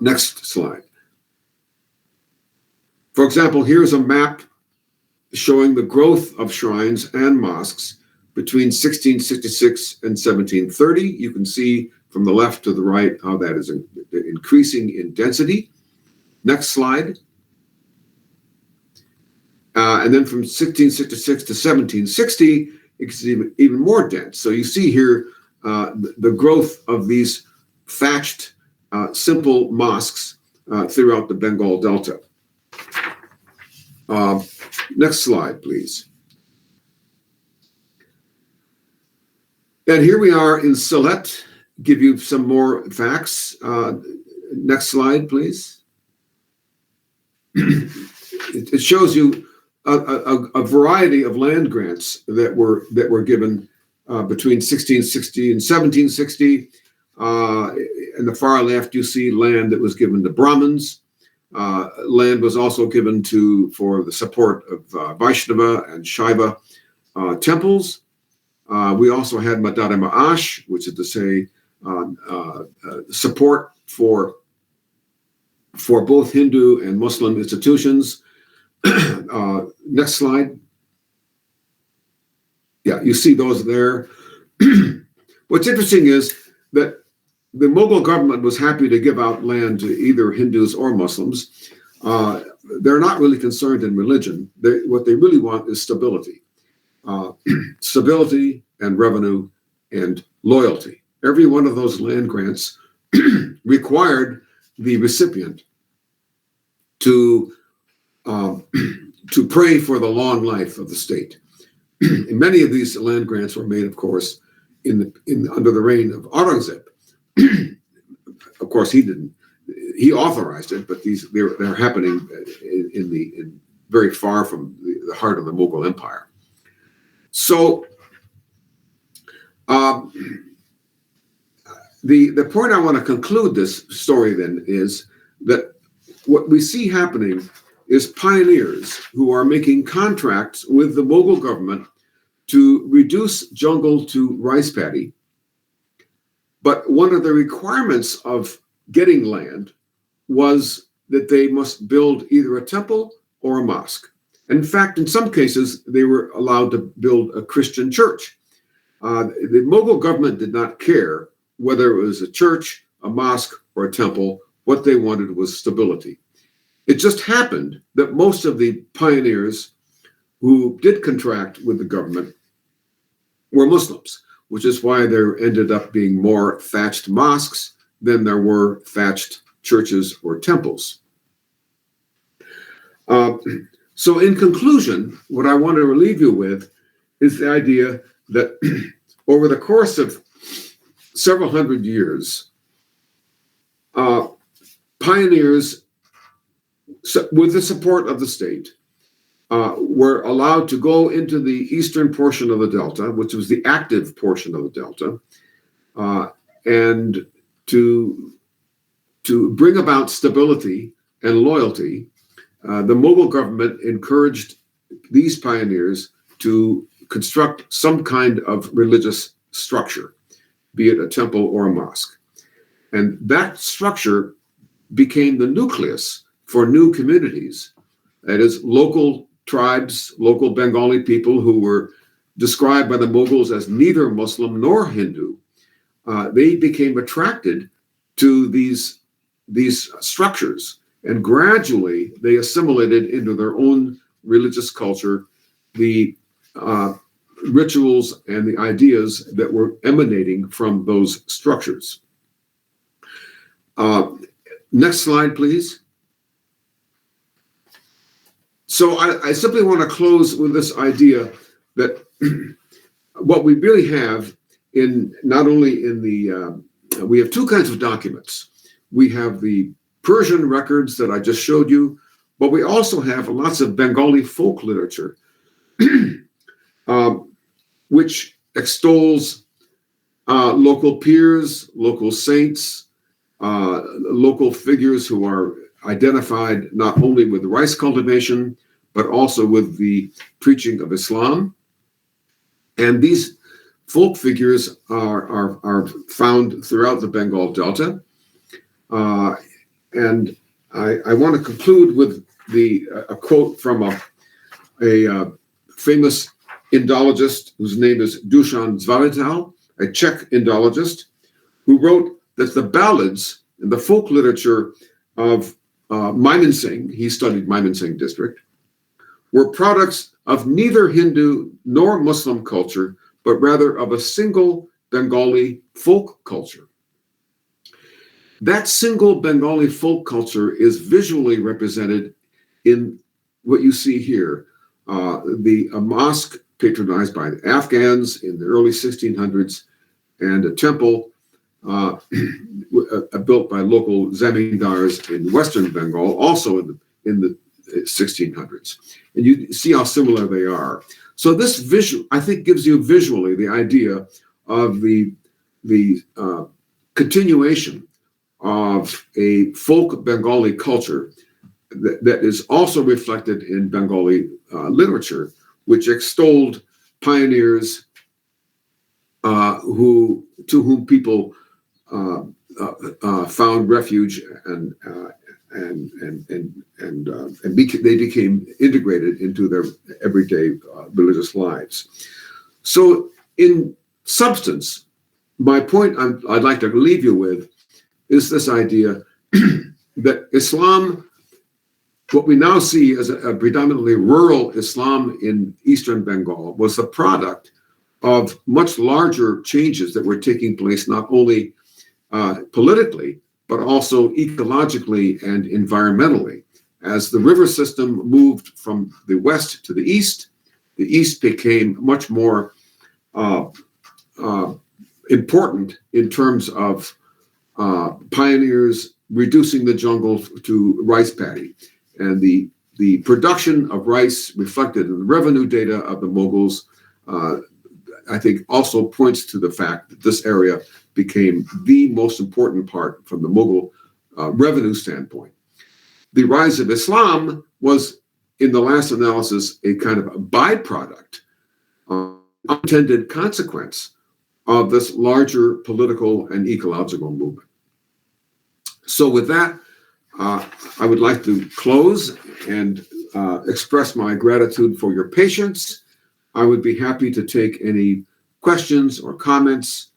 Next slide. For example, here's a map showing the growth of shrines and mosques between 1666 and 1730. You can see from the left to the right how that is increasing in density. Next slide. And then from 1666 to 1760, it's even more dense. So you see here the growth of these thatched, simple mosques throughout the Bengal Delta. Next slide, please. And here we are in Sylhet. Give you some more facts. Next slide, please. It shows you a variety of land grants that were given between 1660 and 1760. In the far left, you see land that was given to Brahmins. Land was also given for the support of Vaishnava and Shaiva temples. We also had Madada Ma'ash, which is to say support for both Hindu and Muslim institutions. Next slide. Yeah, you see those there. What's interesting is that the Mughal government was happy to give out land to either Hindus or Muslims. They're not really concerned in religion. What they really want is stability. Stability and revenue and loyalty. Every one of those land grants required the recipient to pray for the long life of the state. And many of these land grants were made, of course, under the reign of Aurangzeb. Of course, he authorized it, but they're happening in very far from the heart of the Mughal Empire. So the point I want to conclude this story then is that what we see happening is pioneers who are making contracts with the Mughal government to reduce jungle to rice paddy. But one of the requirements of getting land was that they must build either a temple or a mosque. In fact, in some cases, they were allowed to build a Christian church. The Mughal government did not care whether it was a church, a mosque, or a temple. What they wanted was stability. It just happened that most of the pioneers who did contract with the government were Muslims, which is why there ended up being more thatched mosques than there were thatched churches or temples. So in conclusion, what I want to leave you with is the idea that over the course of several hundred years, pioneers, with the support of the state, were allowed to go into the eastern portion of the Delta, which was the active portion of the Delta, and to bring about stability and loyalty. The Mughal government encouraged these pioneers to construct some kind of religious structure, be it a temple or a mosque. And that structure became the nucleus for new communities. That is, local tribes, local Bengali people who were described by the Mughals as neither Muslim nor Hindu. They became attracted to these structures, and gradually they assimilated into their own religious culture the rituals and the ideas that were emanating from those structures. Next slide, please. So I simply want to close with this idea that what we really have not only in we have two kinds of documents. We have the Persian records that I just showed you, but we also have lots of Bengali folk literature, which extols local peers, local saints, local figures who are identified not only with rice cultivation, but also with the preaching of Islam. And these folk figures are found throughout the Bengal Delta. And I want to conclude with a quote from a famous Indologist whose name is Dusan Zvalital, a Czech Indologist, who wrote that the ballads and the folk literature of Mymensingh, he studied Mymensingh district, were products of neither Hindu nor Muslim culture, but rather of a single Bengali folk culture. That single Bengali folk culture is visually represented in what you see here, a mosque patronized by the Afghans in the early 1600s, and a temple built by local zamindars in Western Bengal, also in the 1600s. And you see how similar they are. So this visual, I think, gives you visually the idea of the continuation of a folk Bengali culture that is also reflected in Bengali literature, which extolled pioneers to whom people found refuge and they became integrated into their everyday religious lives. So, in substance, my point I'd like to leave you with is this idea that Islam, what we now see as a predominantly rural Islam in Eastern Bengal, was the product of much larger changes that were taking place not only politically, but also ecologically and environmentally. As the river system moved from the west to the east became much more important in terms of pioneers reducing the jungle to rice paddy. And the production of rice reflected in the revenue data of the Mughals, I think also points to the fact that this area became the most important part from the Mughal revenue standpoint. The rise of Islam was, in the last analysis, a kind of a byproduct, unintended consequence of this larger political and ecological movement. So with that, I would like to close and express my gratitude for your patience. I would be happy to take any questions or comments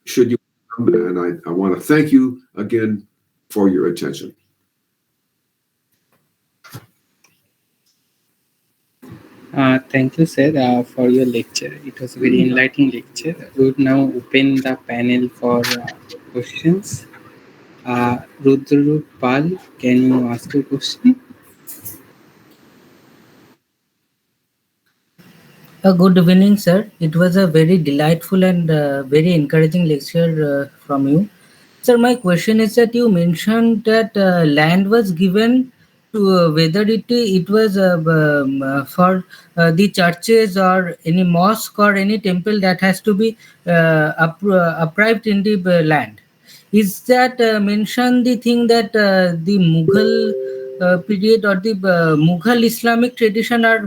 should you, and I want to thank you again for your attention. Thank you, sir, for your lecture. It was a very enlightening lecture. We would now open the panel for questions. Rudra Pal, can you ask a question? Good evening, sir. It was a very delightful and very encouraging lecture from you. Sir, my question is that you mentioned that land was given to whether it was for the churches or any mosque or any temple that has to be uprived in the land. Is that mention the thing that the Mughal period or the Mughal Islamic tradition are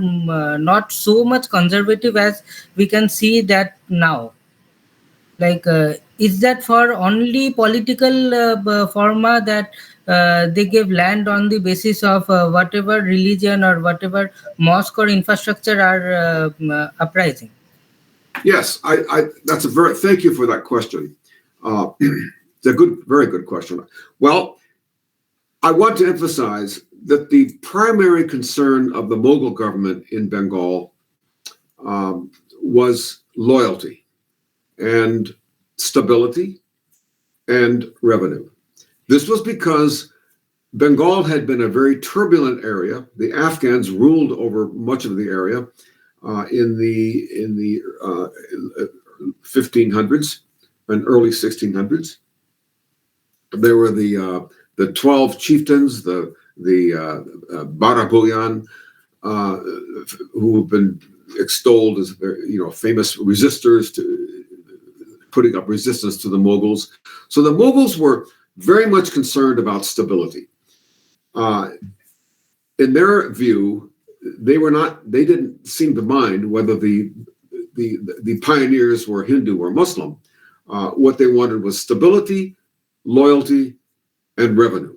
not so much conservative as we can see that now? Like, is that for only political forma that they gave land on the basis of whatever religion or whatever mosque or infrastructure are uprising? Yes, that's thank you for that question. It's a very good question. Well, I want to emphasize that the primary concern of the Mughal government in Bengal was loyalty and stability and revenue. This was because Bengal had been a very turbulent area. The Afghans ruled over much of the area in the 1500s and early 1600s. There were the 12 chieftains, the Barabuyan, who have been extolled as famous resistors to putting up resistance to the Mughals. So the Mughals were very much concerned about stability. In their view, they didn't seem to mind whether the pioneers were Hindu or Muslim. What they wanted was stability, loyalty, and revenue.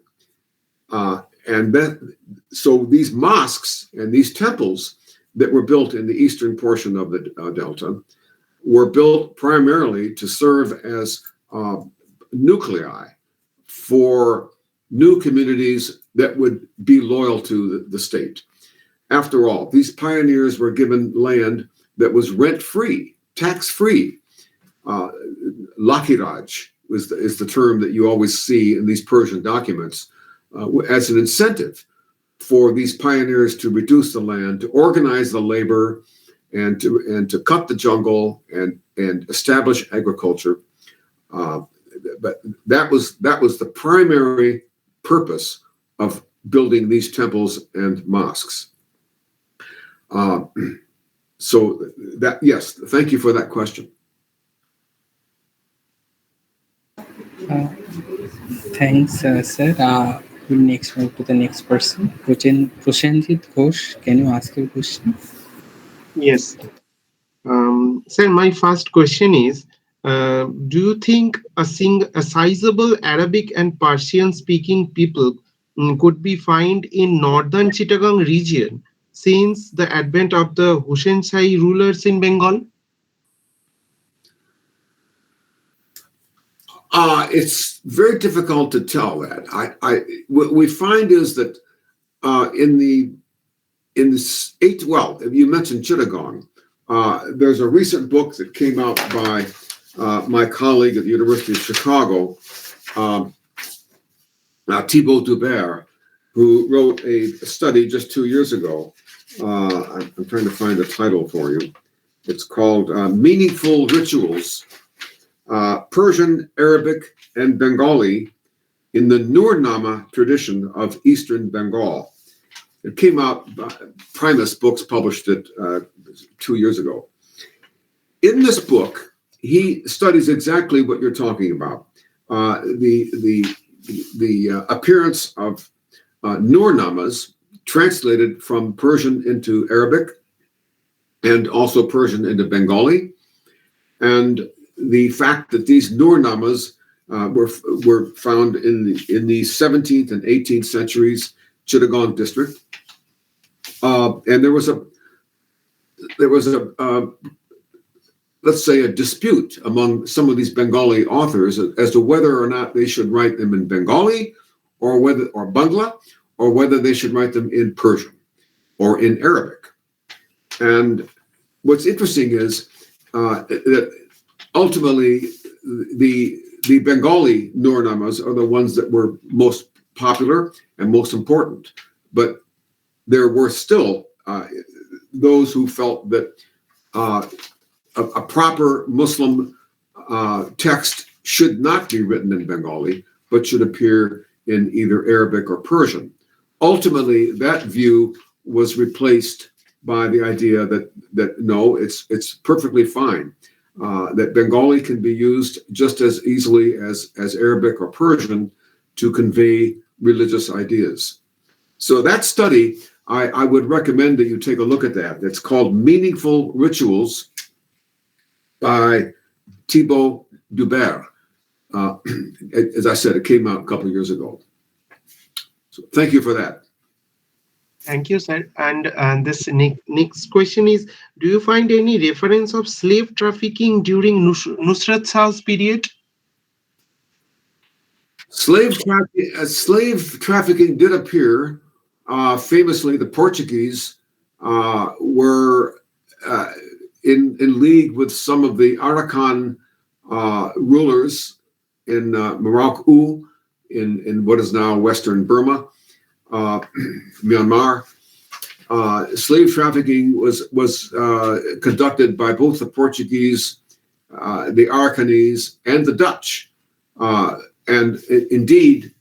So these mosques and these temples that were built in the eastern portion of the delta were built primarily to serve as nuclei for new communities that would be loyal to the state. After all, these pioneers were given land that was rent-free, tax-free. Lakiraj is the term that you always see in these Persian documents as an incentive for these pioneers to reduce the land, to organize the labor, and to cut the jungle and establish agriculture. But that was the primary purpose of building these temples and mosques. So that, yes, thank you for that question. Thanks, sir. We'll next move to the next person. Prashanjit Ghosh, can you ask your question? Yes. Sir, my first question is, do you think a sizable Arabic and Persian-speaking people could be found in northern Chittagong region since the advent of the Hussein Shahi rulers in Bengal? It's very difficult to tell that. What we find is that you mentioned Chittagong. There's a recent book that came out by my colleague at the University of Chicago, Thibault Dubert, who wrote a study just 2 years ago. I'm trying to find the title for you. It's called Meaningful Rituals, Persian, Arabic, and Bengali in the Nurnama tradition of Eastern Bengal. It came out, Primus Books published it 2 years ago. In this book, he studies exactly what you're talking about. The appearance of Nurnamas translated from Persian into Arabic and also Persian into Bengali, and the fact that these Nurnamas were found in the 17th and 18th centuries Chittagong district, and there was a let's say a dispute among some of these Bengali authors as to whether or not they should write them in Bengali or Bangla, or whether they should write them in Persian or in Arabic. And what's interesting is that ultimately the Bengali Nurnamas are the ones that were most popular and most important. But there were still those who felt that a proper Muslim text should not be written in Bengali, but should appear in either Arabic or Persian. Ultimately, that view was replaced by the idea that no, it's perfectly fine, that Bengali can be used just as easily as Arabic or Persian to convey religious ideas. So that study, I would recommend that you take a look at that. It's called Meaningful Rituals by Thibault Dubert. As I said, it came out a couple of years ago. So thank you for that. Thank you, sir. And this next question is, do you find any reference of slave trafficking during Nusrat Shah's period? Slave trafficking did appear. Famously, the Portuguese were in league with some of the Arakan rulers in Morocco, in what is now Western Burma, Myanmar. Slave trafficking was conducted by both the Portuguese, the Arakanese, and the Dutch. And indeed,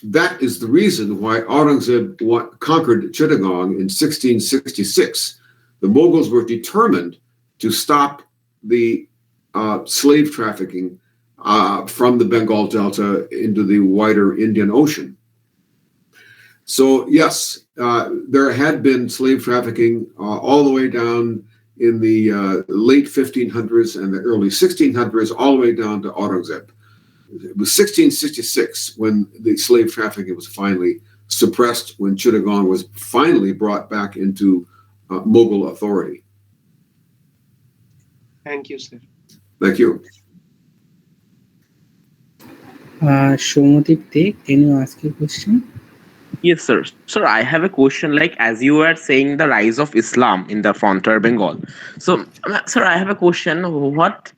that is the reason why Aurangzeb conquered Chittagong in 1666. The Mughals were determined to stop the slave trafficking from the Bengal Delta into the wider Indian Ocean. So yes, there had been slave trafficking all the way down in the late 1500s and the early 1600s, all the way down to Aurangzeb. It was 1666 when the slave trafficking was finally suppressed, when Chittagong was finally brought back into Mughal authority. Thank you, sir. Thank you. Shomatip Dey, can you ask your question? Yes, sir. Sir, I have a question. Like, as you were saying, the rise of Islam in the frontier Bengal. So, sir, I have a question. What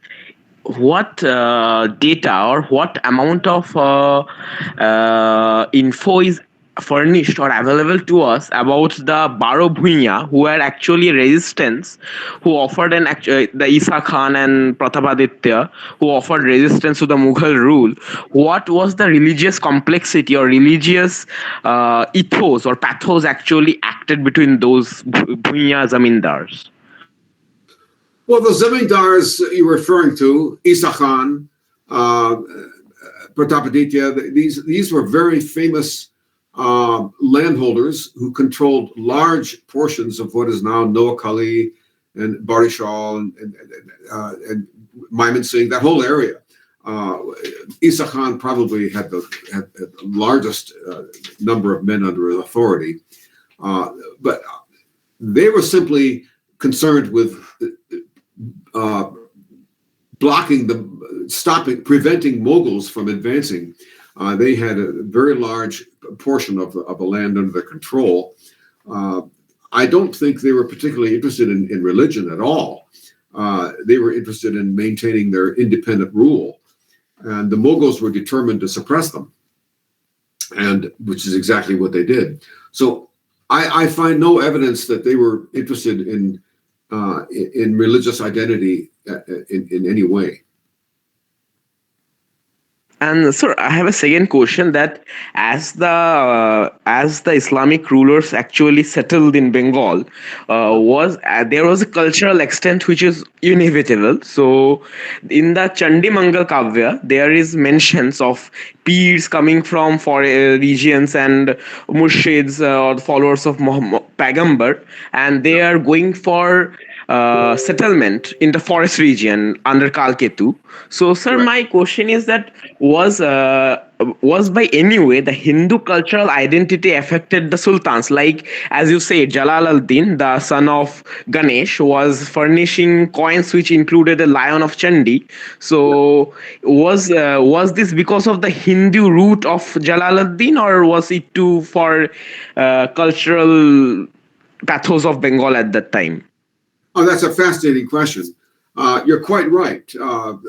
data or what amount of info is furnished or available to us about the Baro Bhuiya, who were actually resistance, who offered the Isa Khan and Pratapadittya, who offered resistance to the Mughal rule? What was the religious complexity or religious ethos or pathos actually acted between those Bhuiya zamindars? Well, the zamindars you're referring to, Isa Khan, Pratapaditya, these were very famous landholders who controlled large portions of what is now Noakhali and Barishal and Mymensingh, that whole area. Isa Khan probably had the largest number of men under his authority, but they were simply concerned with preventing Mughals from advancing. They had a very large portion of the land under their control. I don't think they were particularly interested in religion at all. They were interested in maintaining their independent rule, and the Mughals were determined to suppress them, and which is exactly what they did. So I find no evidence that they were interested in religious identity in any way. And sir, I have a second question, that as the Islamic rulers actually settled in Bengal, there was a cultural extent which is inevitable. So, in the Chandi Mangal Kavya, there is mentions of peers coming from foreign regions and murshids or followers of Muhammad Pagambar, and they are going for settlement in the forest region under Kalketu. So, sir, Right. my question is that was by any way the Hindu cultural identity affected the sultans? Like, as you say, Jalal al-Din, the son of Ganesh, was furnishing coins which included a lion of Chandi. So, was this because of the Hindu root of Jalal al-Din, or was it too for cultural pathos of Bengal at that time? Oh, that's a fascinating question. You're quite right. Sultan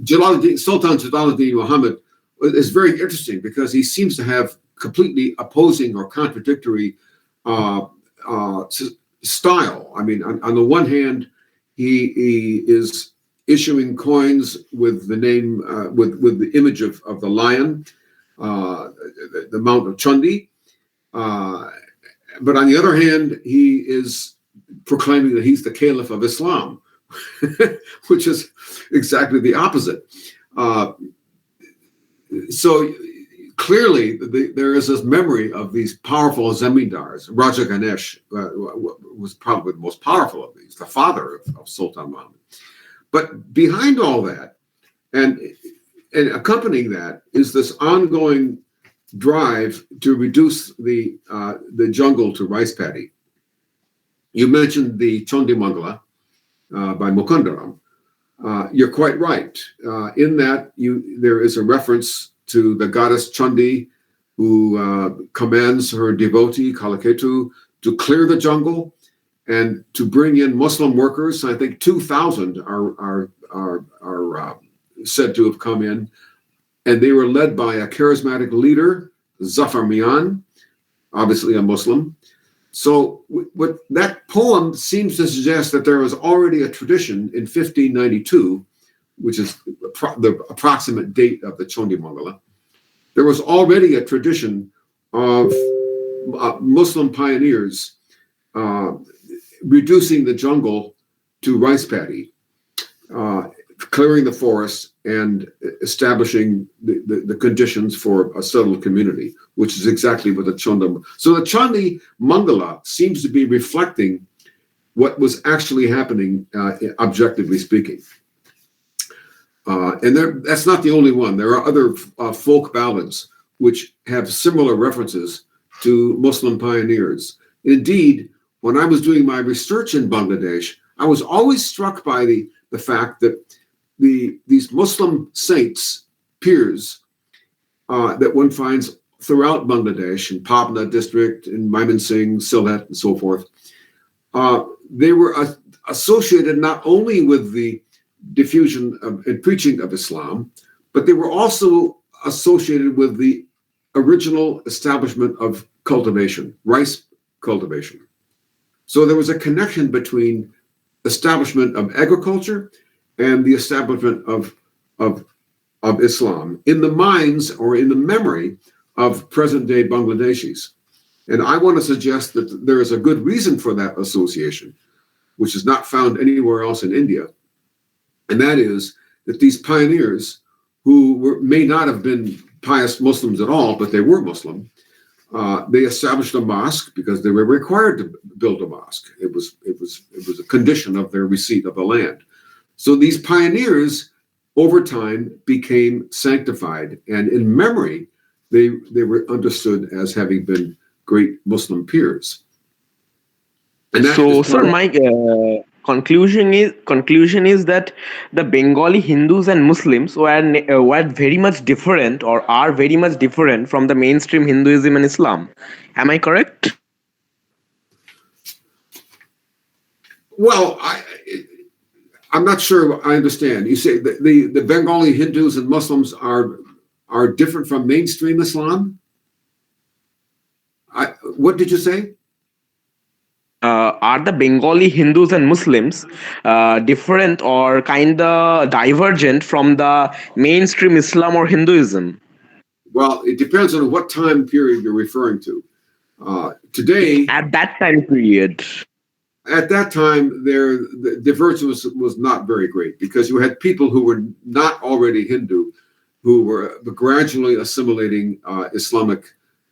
Jalaluddin Muhammad is very interesting because he seems to have completely opposing or contradictory style. I mean, on the one hand, he is issuing coins with the name, with the image of the lion, the Mount of Chandi. But on the other hand, he is proclaiming that he's the Caliph of Islam, which is exactly the opposite. So clearly, there is this memory of these powerful zamindars. Raja Ganesh was probably the most powerful of these, the father of Sultan Muhammad. But behind all that, and accompanying that, is this ongoing drive to reduce the jungle to rice paddy. You mentioned the Chondi Mangala by Mukundaram. You're quite right. In that, there is a reference to the goddess Chandi, who commands her devotee Kalaketu to clear the jungle and to bring in Muslim workers. I think 2,000 are said to have come in, and they were led by a charismatic leader, Zafar Mian, obviously a Muslim. So what that poem seems to suggest that there was already a tradition in 1592, which is the approximate date of the Chondi Mangala. There was already a tradition of Muslim pioneers reducing the jungle to rice paddy, clearing the forest and establishing the conditions for a settled community, which is exactly what the Chondi. So the Chondi Mangala seems to be reflecting what was actually happening, objectively speaking. And that's not the only one. There are other folk ballads which have similar references to Muslim pioneers. Indeed, when I was doing my research in Bangladesh, I was always struck by the fact that these Muslim saints, peers, that one finds throughout Bangladesh, in Pabna district, in Mymensingh, Sylhet, and so forth, they were associated not only with the diffusion and preaching of Islam, but they were also associated with the original establishment of cultivation, rice cultivation. So there was a connection between establishment of agriculture and the establishment of Islam in the minds or in the memory of present-day Bangladeshis. And I want to suggest that there is a good reason for that association, which is not found anywhere else in India. And that is that these pioneers, who may not have been pious Muslims at all, but they were Muslim, they established a mosque because they were required to build a mosque. It was a condition of their receipt of the land. So these pioneers, over time, became sanctified, and in memory, they were understood as having been great Muslim peers. And that So, sir, my conclusion is that the Bengali Hindus and Muslims were very much different, or are very much different from the mainstream Hinduism and Islam. Am I correct? Well, I'm not sure I understand. You say that the Bengali Hindus and Muslims are different from mainstream Islam? What did you say? Are the Bengali Hindus and Muslims different or kind of divergent from the mainstream Islam or Hinduism? Well, it depends on what time period you're referring to. Today, At that time period. at that time, the divergence was not very great because you had people who were not already Hindu, who were gradually assimilating Islamic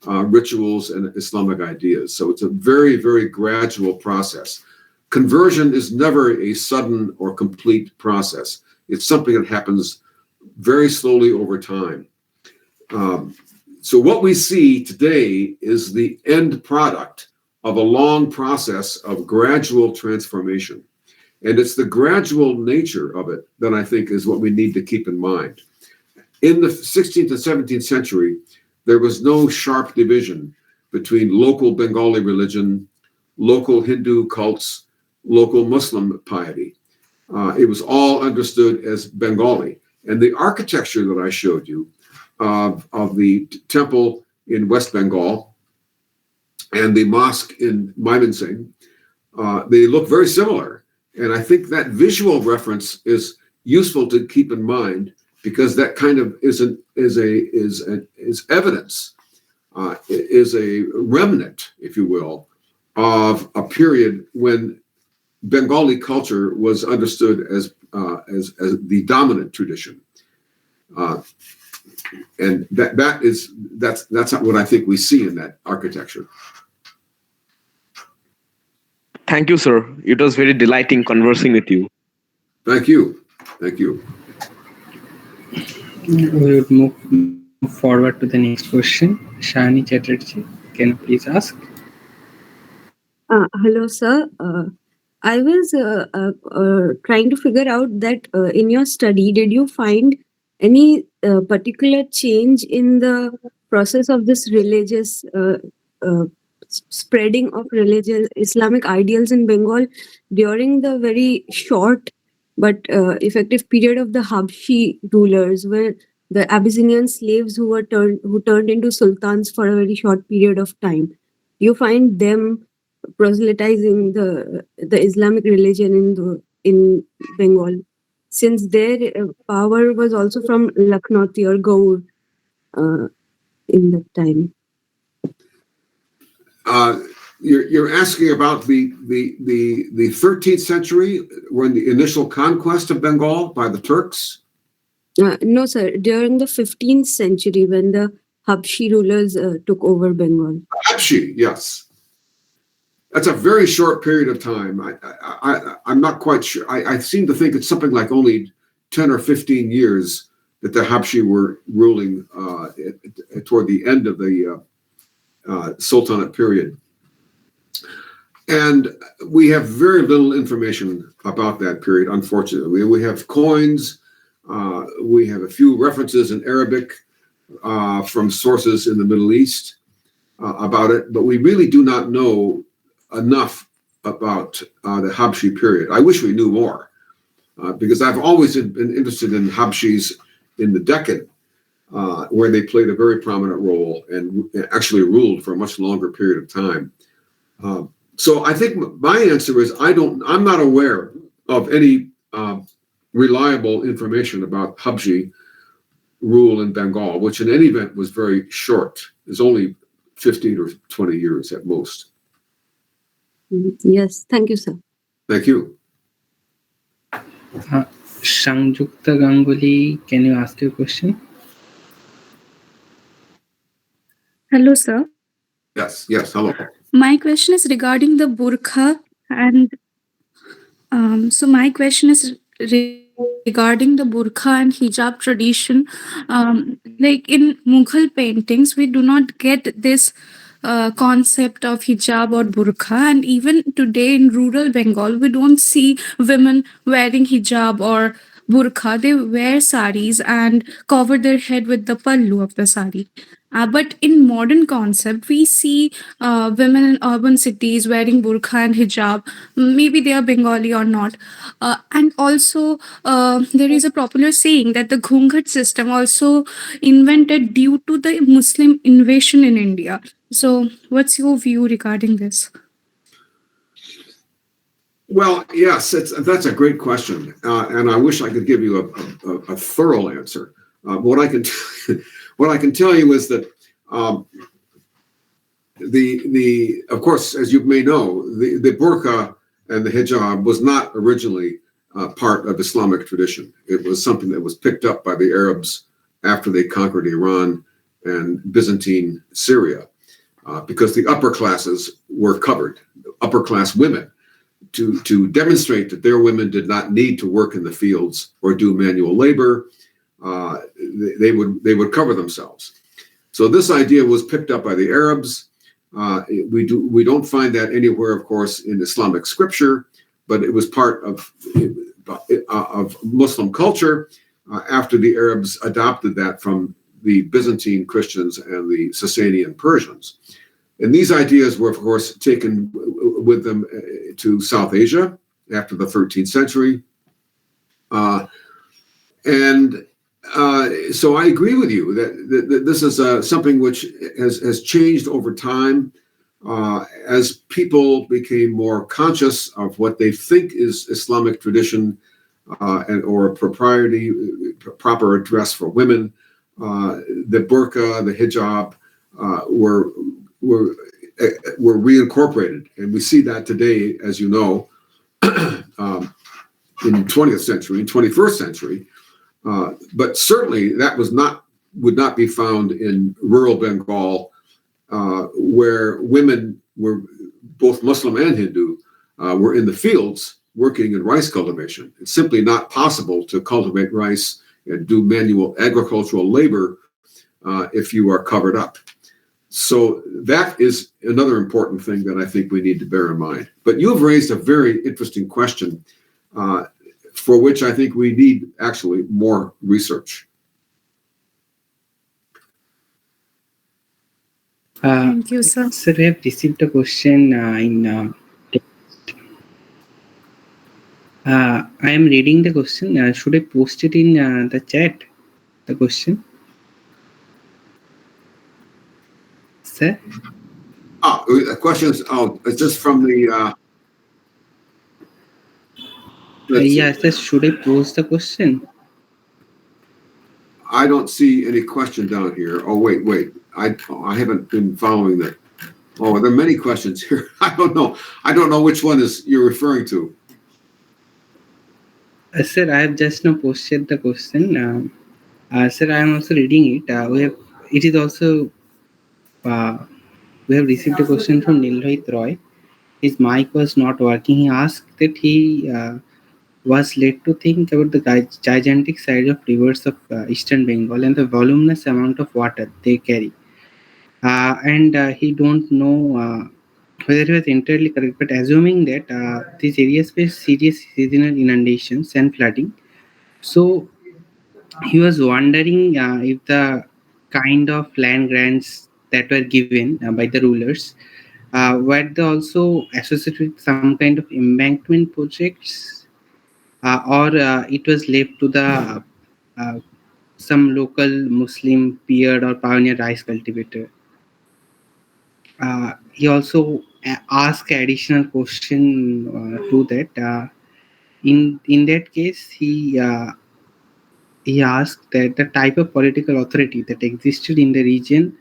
rituals and Islamic ideas. So it's a very, very gradual process. Conversion is never a sudden or complete process. It's something that happens very slowly over time. So what we see today is the end product of a long process of gradual transformation. And it's the gradual nature of it that I think is what we need to keep in mind. In the 16th and 17th century, there was no sharp division between local Bengali religion, local Hindu cults, local Muslim piety. It was all understood as Bengali. And the architecture that I showed you of the temple in West Bengal and the mosque in Mymensingh, they look very similar. And I think that visual reference is useful to keep in mind because that kind of is evidence, is a remnant, if you will, of a period when Bengali culture was understood as the dominant tradition, and that's what I think we see in that architecture. Thank you, sir. It was very delighting conversing with you. Thank you. Thank you. We would move forward to the next question. Shani Chatterjee, can you please ask? Hello, sir. I was trying to figure out that in your study, did you find any particular change in the process of this religious spreading of religious Islamic ideals in Bengal during the very short but effective period of the Habshi rulers, where the Abyssinian slaves who turned into sultans for a very short period of time? Do you find them proselytizing the Islamic religion in Bengal, since their power was also from Lakhnauti or Gaur in that time? You're asking about the 13th century, when the initial conquest of Bengal by the Turks? No, sir. During the 15th century, when the Habshi rulers took over Bengal. Habshi, yes. That's a very short period of time. I'm not quite sure. I seem to think it's something like only 10 or 15 years that the Habshi were ruling toward the end of the Sultanate period. And we have very little information about that period, unfortunately. We have coins, we have a few references in Arabic from sources in the Middle East about it, but we really do not know enough about the Habshi period. I wish we knew more, because I've always been interested in Habshis in the Deccan, where they played a very prominent role and actually ruled for a much longer period of time. So I think my answer is I'm not aware of any reliable information about Habshi rule in Bengal, which in any event was very short. It's only 15 or 20 years at most. Yes, thank you, sir. Thank you. Sangjukta Ganguly, can you ask your question? Hello, sir. Yes, hello. My question is regarding the burqa, and so my question is regarding the burqa and hijab tradition. Like in Mughal paintings, we do not get this concept of hijab or burqa, and even today in rural Bengal, we don't see women wearing hijab or burqa. They wear saris and cover their head with the pallu of the sari. But in modern concept, we see women in urban cities wearing burqa and hijab. Maybe they are Bengali or not. And also, there is a popular saying that the Ghungat system also invented due to the Muslim invasion in India. So, what's your view regarding this? Well, yes, that's a great question, and I wish I could give you a thorough answer. What I can tell you is that of course, as you may know, the burqa and the hijab was not originally part of Islamic tradition. It was something that was picked up by the Arabs after they conquered Iran and Byzantine Syria, because the upper classes were covered, upper class women, to demonstrate that their women did not need to work in the fields or do manual labor. They would cover themselves. So this idea was picked up by the Arabs. We don't find that anywhere, of course, in Islamic scripture, but it was part of Muslim culture after the Arabs adopted that from the Byzantine Christians and the Sasanian Persians. And these ideas were, of course, taken with them to South Asia after the 13th century. So I agree with you that this is something which has changed over time as people became more conscious of what they think is Islamic tradition or proper dress for women. The burqa, the hijab were reincorporated, and we see that today, as you know, in the 20th century, in 21st century. But certainly that would not be found in rural Bengal, where women were both Muslim and Hindu, were in the fields working in rice cultivation. It's simply not possible to cultivate rice and do manual agricultural labor if you are covered up. So that is another important thing that I think we need to bear in mind. But you've raised a very interesting question, for which I think we need actually more research. Thank you, sir. Sir, we have received a question in text. I am reading the question. Should I post it in the chat? The question, sir. The question is, is this from the? Yes, sir. Should I post the question? I don't see any question down here. Oh, wait. I haven't been following that. Oh, there are many questions here. I don't know which one you're referring to. Sir, I have just now posted the question. Sir, I am also reading it. It is also, we have received a question from Nilrohit Roy. His mic was not working. He asked that he was led to think about the gigantic size of rivers of eastern Bengal and the voluminous amount of water they carry. And he don't know whether he was entirely correct, but assuming that these areas face serious seasonal inundations and flooding, so he was wondering if the kind of land grants that were given by the rulers were they also associated with some kind of embankment projects, or it was left to the uh, some local Muslim peer or pioneer rice cultivator. He also asked additional question to that. In that case, he asked that the type of political authority that existed in the region,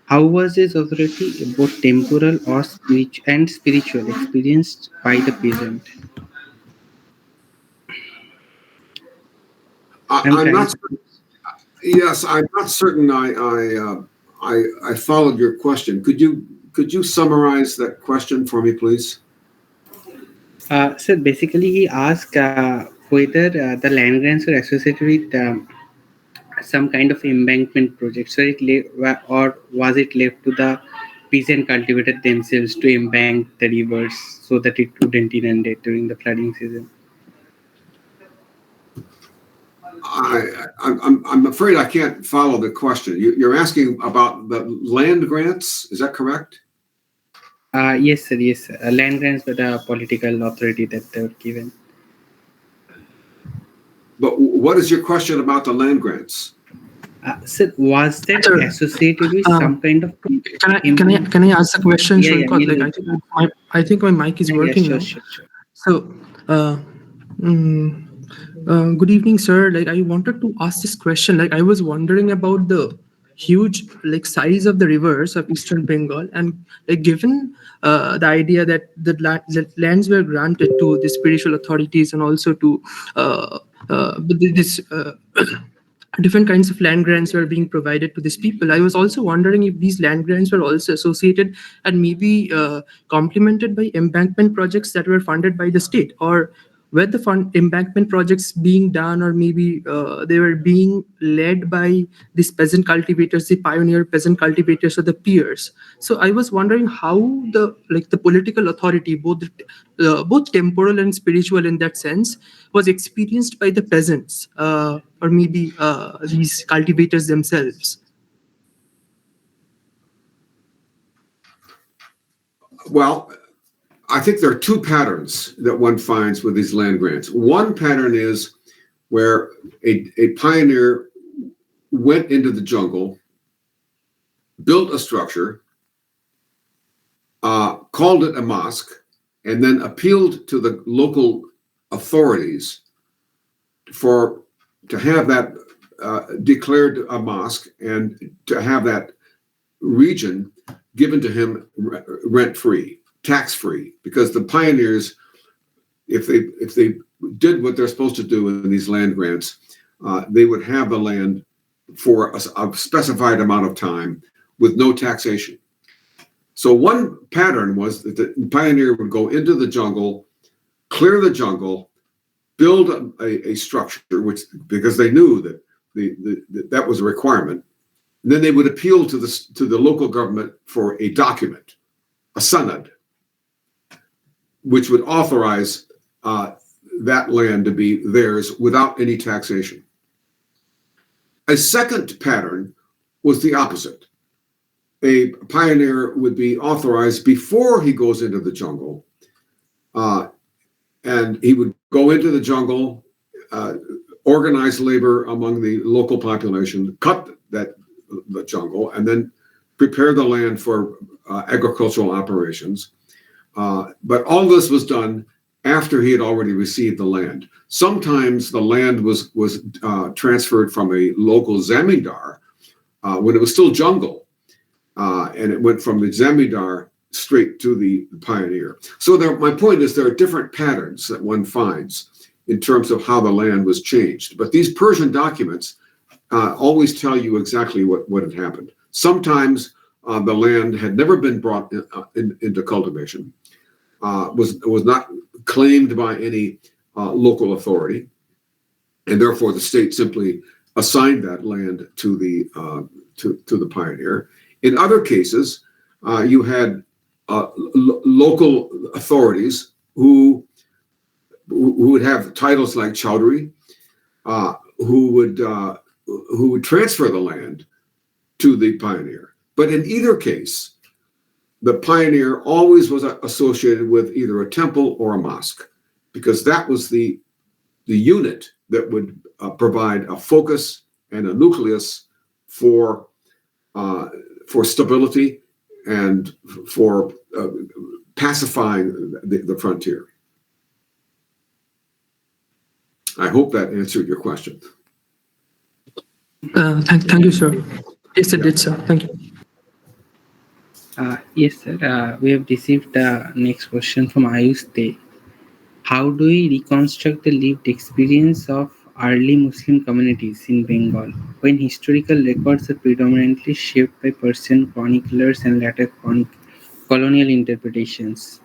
how was this authority both temporal or spiritual experienced by the peasant? I'm I'm trying not. to. Yes, I'm not certain. I followed your question. Could you summarize that question for me, please? So basically, he asked whether the land grants were associated with some kind of embankment project, so or was it left to the peasant cultivators themselves to embank the rivers so that it wouldn't inundate during the flooding season? I'm afraid I can't follow the question. You're asking about the land grants. Is that correct? Yes, sir. Yes, sir. Land grants were the political authority that they were given. But what is your question about the land grants? Sir, was that Sir, associated with uh, some kind of can I ask the question, yeah, yeah, Shrikot? you Like know, I think my mic is yeah, yeah, working sure, now. sure, sure. So, mm, good evening, sir. Like, I wanted to ask this question. Like, I was wondering about the huge, like, size of the rivers of Eastern Bengal, and like, given the idea that that lands were granted to the spiritual authorities and also to this. Different kinds of land grants were being provided to these people. I was also wondering if these land grants were also associated and maybe complemented by embankment projects that were funded by the state, or were the embankment projects being done, or maybe they were being led by these peasant cultivators, the pioneer peasant cultivators, or the peers. So I was wondering how the political authority, both temporal and spiritual in that sense, was experienced by the peasants, or maybe these cultivators themselves. Well, I think there are two patterns that one finds with these land grants. One pattern is where a pioneer went into the jungle, built a structure, called it a mosque, and then appealed to the local authorities to have that declared a mosque and to have that region given to him rent-free, tax-free, because the pioneers, if they did what they're supposed to do in these land grants, they would have the land for a specified amount of time with no taxation. So one pattern was that the pioneer would go into the jungle, clear the jungle, build a structure, which because they knew that that was a requirement. And then they would appeal to the local government for a document, a sanad, which would authorize that land to be theirs without any taxation. A second pattern was the opposite. A pioneer would be authorized before he goes into the jungle, and he would go into the jungle, organize labor among the local population, cut the jungle, and then prepare the land for agricultural operations. But all this was done after he had already received the land. Sometimes the land was transferred from a local zamindar when it was still jungle, and it went from the zamindar straight to the pioneer. So my point is there are different patterns that one finds in terms of how the land was changed. But these Persian documents always tell you exactly what had happened. Sometimes the land had never been brought into cultivation, was not claimed by any local authority, and therefore the state simply assigned that land to the pioneer. In other cases, you had local authorities who would have titles like Chowdhury, who would transfer the land to the pioneer. But in either case, the pioneer always was associated with either a temple or a mosque, because that was the unit that would provide a focus and a nucleus for stability and for pacifying the frontier. I hope that answered your question. Thank you, sir. Yes, it did, sir. Thank you. Yes, sir. We have received the next question from Ayuste. How do we reconstruct the lived experience of early Muslim communities in Bengal when historical records are predominantly shaped by Persian chroniclers and later colonial interpretations?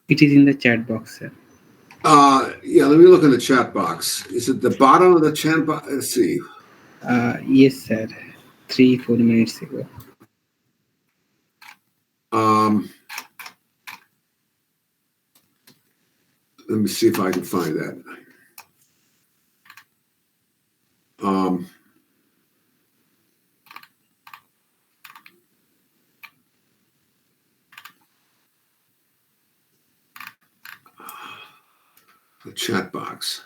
It is in the chat box, sir. Yeah, let me look in the chat box. Is it the bottom of the chat box? Let's see. Yes, sir. 3-4 minutes ago. Let me see if I can find that. The chat box.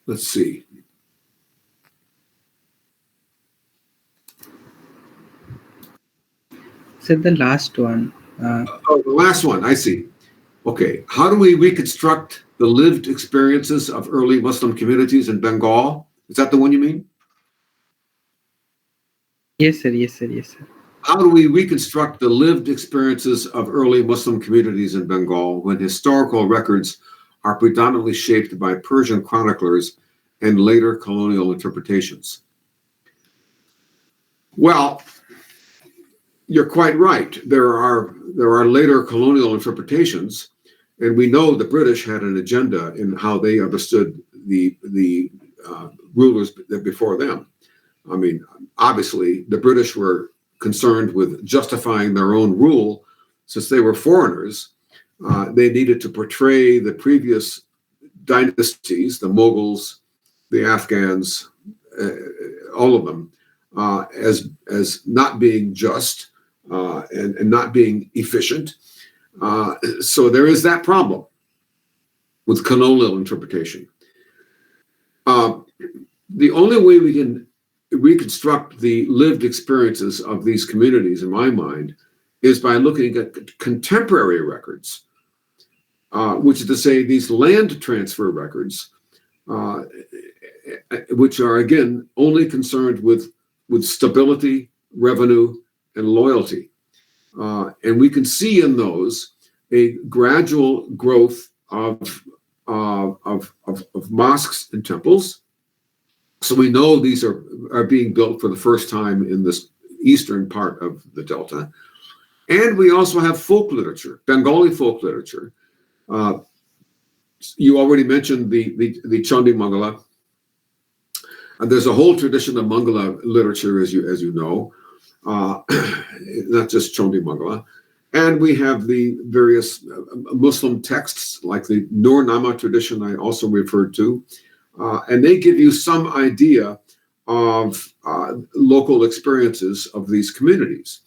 Let's see. So the last one. The last one, I see. Okay, how do we reconstruct the lived experiences of early Muslim communities in Bengal? Is that the one you mean? Yes, sir. Yes, sir. Yes, sir. How do we reconstruct the lived experiences of early Muslim communities in Bengal when historical records are predominantly shaped by Persian chroniclers and later colonial interpretations? Well, you're quite right. There are later colonial interpretations, and we know the British had an agenda in how they understood the rulers before them. I mean, obviously, the British were concerned with justifying their own rule, since they were foreigners. They needed to portray the previous dynasties, the Mughals, the Afghans, all of them, as not being just and not being efficient. So there is that problem with colonial interpretation. The only way we can reconstruct the lived experiences of these communities, in my mind, is by looking at contemporary records, which is to say these land transfer records, which are, again, only concerned with stability, revenue, and loyalty. And we can see in those a gradual growth of mosques and temples. So we know these are being built for the first time in this eastern part of the Delta. And we also have folk literature, Bengali folk literature. You already mentioned the Chandi Mangala. And there's a whole tradition of Mangala literature, as you know, not just Chandi Mangala. And we have the various Muslim texts, like the Nur Nama tradition I also referred to. And they give you some idea of local experiences of these communities.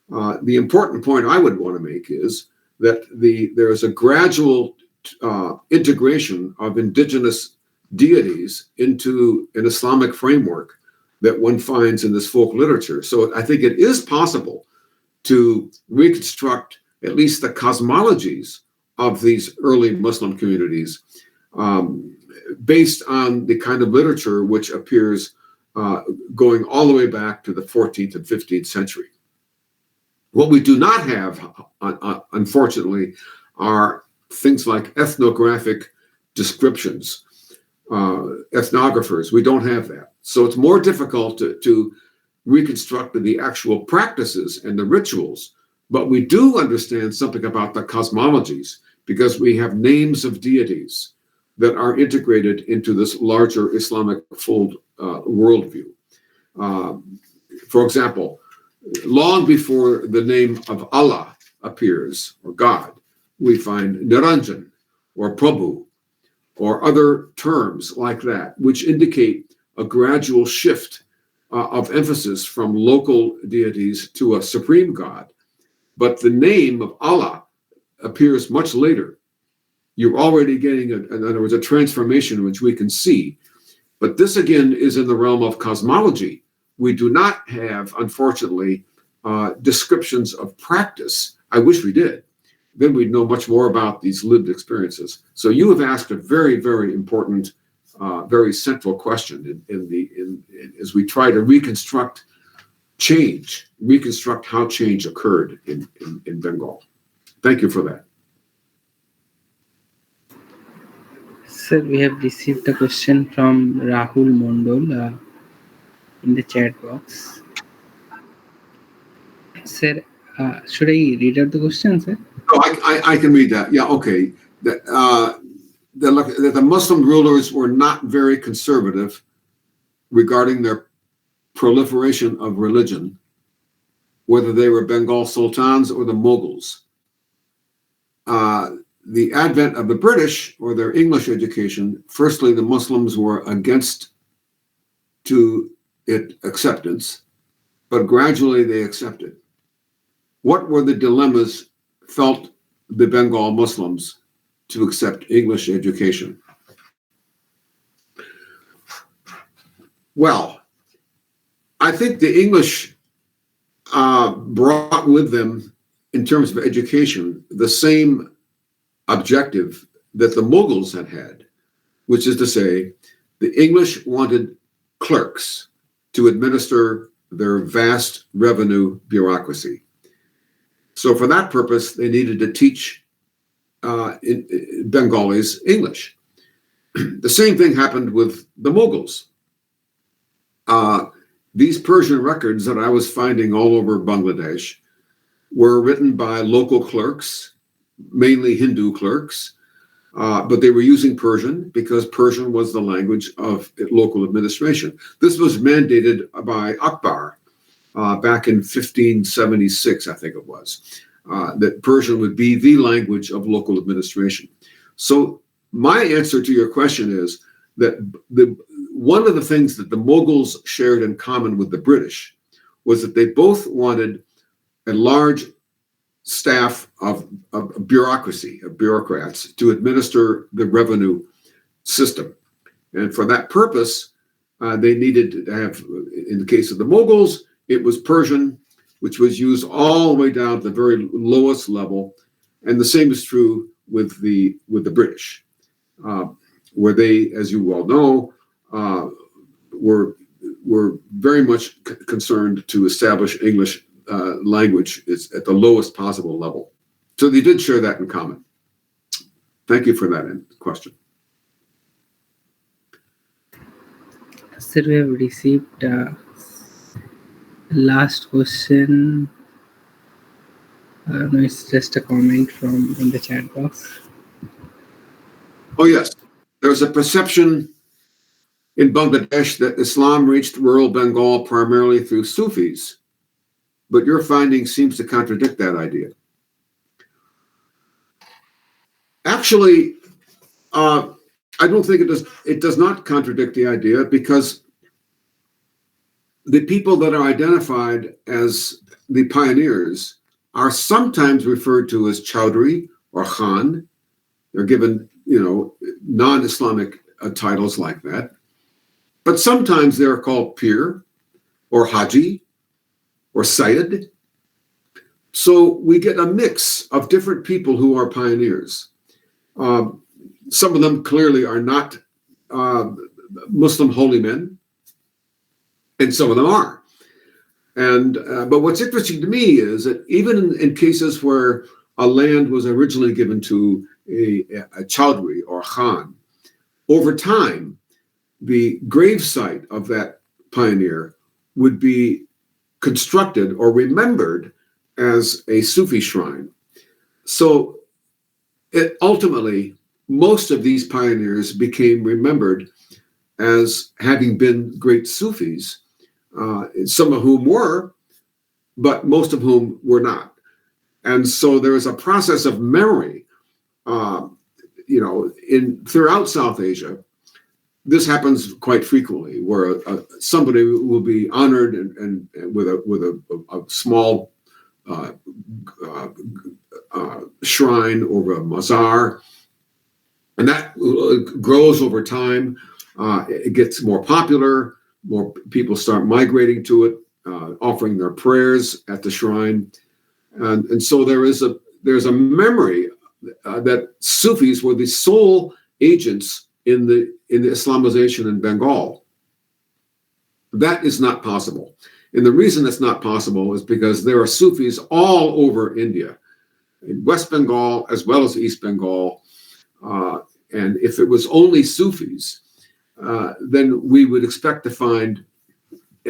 The important point I would want to make is that there is a gradual integration of indigenous deities into an Islamic framework that one finds in this folk literature. So I think it is possible to reconstruct at least the cosmologies of these early Muslim communities based on the kind of literature which appears going all the way back to the 14th and 15th century. What we do not have, unfortunately, are things like ethnographic descriptions, ethnographers. We don't have that. So it's more difficult to reconstructed the actual practices and the rituals, but we do understand something about the cosmologies because we have names of deities that are integrated into this larger Islamic fold worldview. For example, long before the name of Allah appears, or God, we find Niranjan or Prabhu or other terms like that, which indicate a gradual shift of emphasis from local deities to a supreme God. But the name of Allah appears much later. You're already getting, in other words, a transformation which we can see. But this again is in the realm of cosmology. We do not have, unfortunately, descriptions of practice. I wish we did. Then we'd know much more about these lived experiences. So you have asked a very, very important, very central question as we try to reconstruct change, reconstruct how change occurred in Bengal. Thank you for that. Sir, we have received a question from Rahul Mondol in the chat box. Sir, should I read out the question, sir? Oh, I can read that. Yeah, okay. That the Muslim rulers were not very conservative regarding their proliferation of religion, whether they were Bengal sultans or the Mughals. The advent of the British or their English education, firstly, the Muslims were against to its acceptance, but gradually they accepted. What were the dilemmas felt the Bengal Muslims to accept English education? Well, I think the English brought with them, in terms of education, the same objective that the Mughals had, which is to say, the English wanted clerks to administer their vast revenue bureaucracy. So for that purpose, they needed to teach Bengalis English. The same thing happened with the Mughals. These Persian records that I was finding all over Bangladesh were written by local clerks, mainly Hindu clerks, but they were using Persian because Persian was the language of local administration. This was mandated by Akbar back in 1576, I think it was, that Persian would be the language of local administration. So my answer to your question is that one of the things that the Mughals shared in common with the British was that they both wanted a large staff of bureaucracy, of bureaucrats, to administer the revenue system. And for that purpose, they needed to have, in the case of the Mughals, it was Persian, which was used all the way down to the very lowest level. And the same is true with the British, where they, as you well know, were very much concerned to establish English language is at the lowest possible level. So they did share that in common. Thank you for that question. Sir, we have received last question. No, it's just a comment from in the chat box. Oh yes, there's a perception in Bangladesh that Islam reached rural Bengal primarily through Sufis, but your finding seems to contradict that idea. Actually, I don't think it does. It does not contradict the idea, because the people that are identified as the pioneers are sometimes referred to as Chowdhury or Khan. They're given, non-Islamic titles like that. But sometimes they're called Pir or Haji or Sayyid. So we get a mix of different people who are pioneers. Some of them clearly are not Muslim holy men, and some of them are. And but what's interesting to me is that even in cases where a land was originally given to a Chowdhury or Khan, over time, the gravesite of that pioneer would be constructed or remembered as a Sufi shrine. So ultimately, most of these pioneers became remembered as having been great Sufis, some of whom were, but most of whom were not. And so there is a process of memory, throughout South Asia. This happens quite frequently, where somebody will be honored and with a small shrine or a mazar, and that grows over time. It gets more popular. More people start migrating to it, offering their prayers at the shrine, and so there's a memory that Sufis were the sole agents in the Islamization in Bengal. That is not possible. And the reason it's not possible is because there are Sufis all over India, in West Bengal as well as East Bengal. And if it was only Sufis, then we would expect to find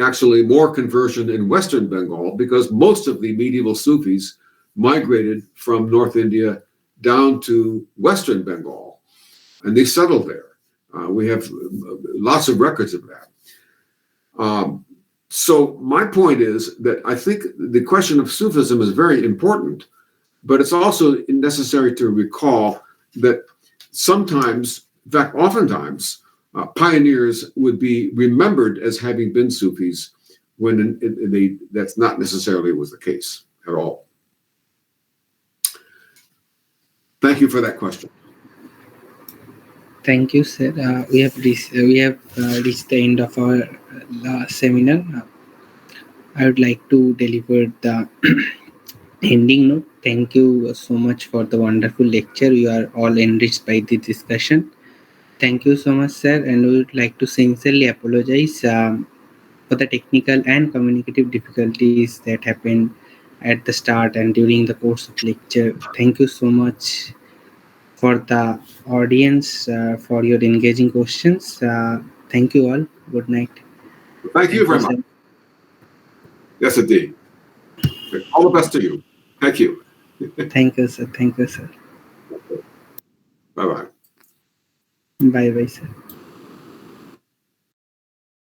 actually more conversion in Western Bengal, because most of the medieval Sufis migrated from North India down to Western Bengal, and they settled there. We have lots of records of that. So my point is that I think the question of Sufism is very important, but it's also necessary to recall that sometimes, in fact, oftentimes, pioneers would be remembered as having been Sufis when that's not necessarily was the case at all. Thank you for that question. Thank you, sir. We have reached the end of our seminar. I would like to deliver the ending note. Thank you so much for the wonderful lecture. You are all enriched by the discussion. Thank you so much, sir. And we would like to sincerely apologize for the technical and communicative difficulties that happened at the start and during the course of lecture. Thank you so much for the audience for your engaging questions. Thank you all. Good night. Thank you very much. Sir. Yes, indeed. All the best to you. Thank you. Thank you, sir. Thank you, sir. Bye-bye. Bye-bye, sir.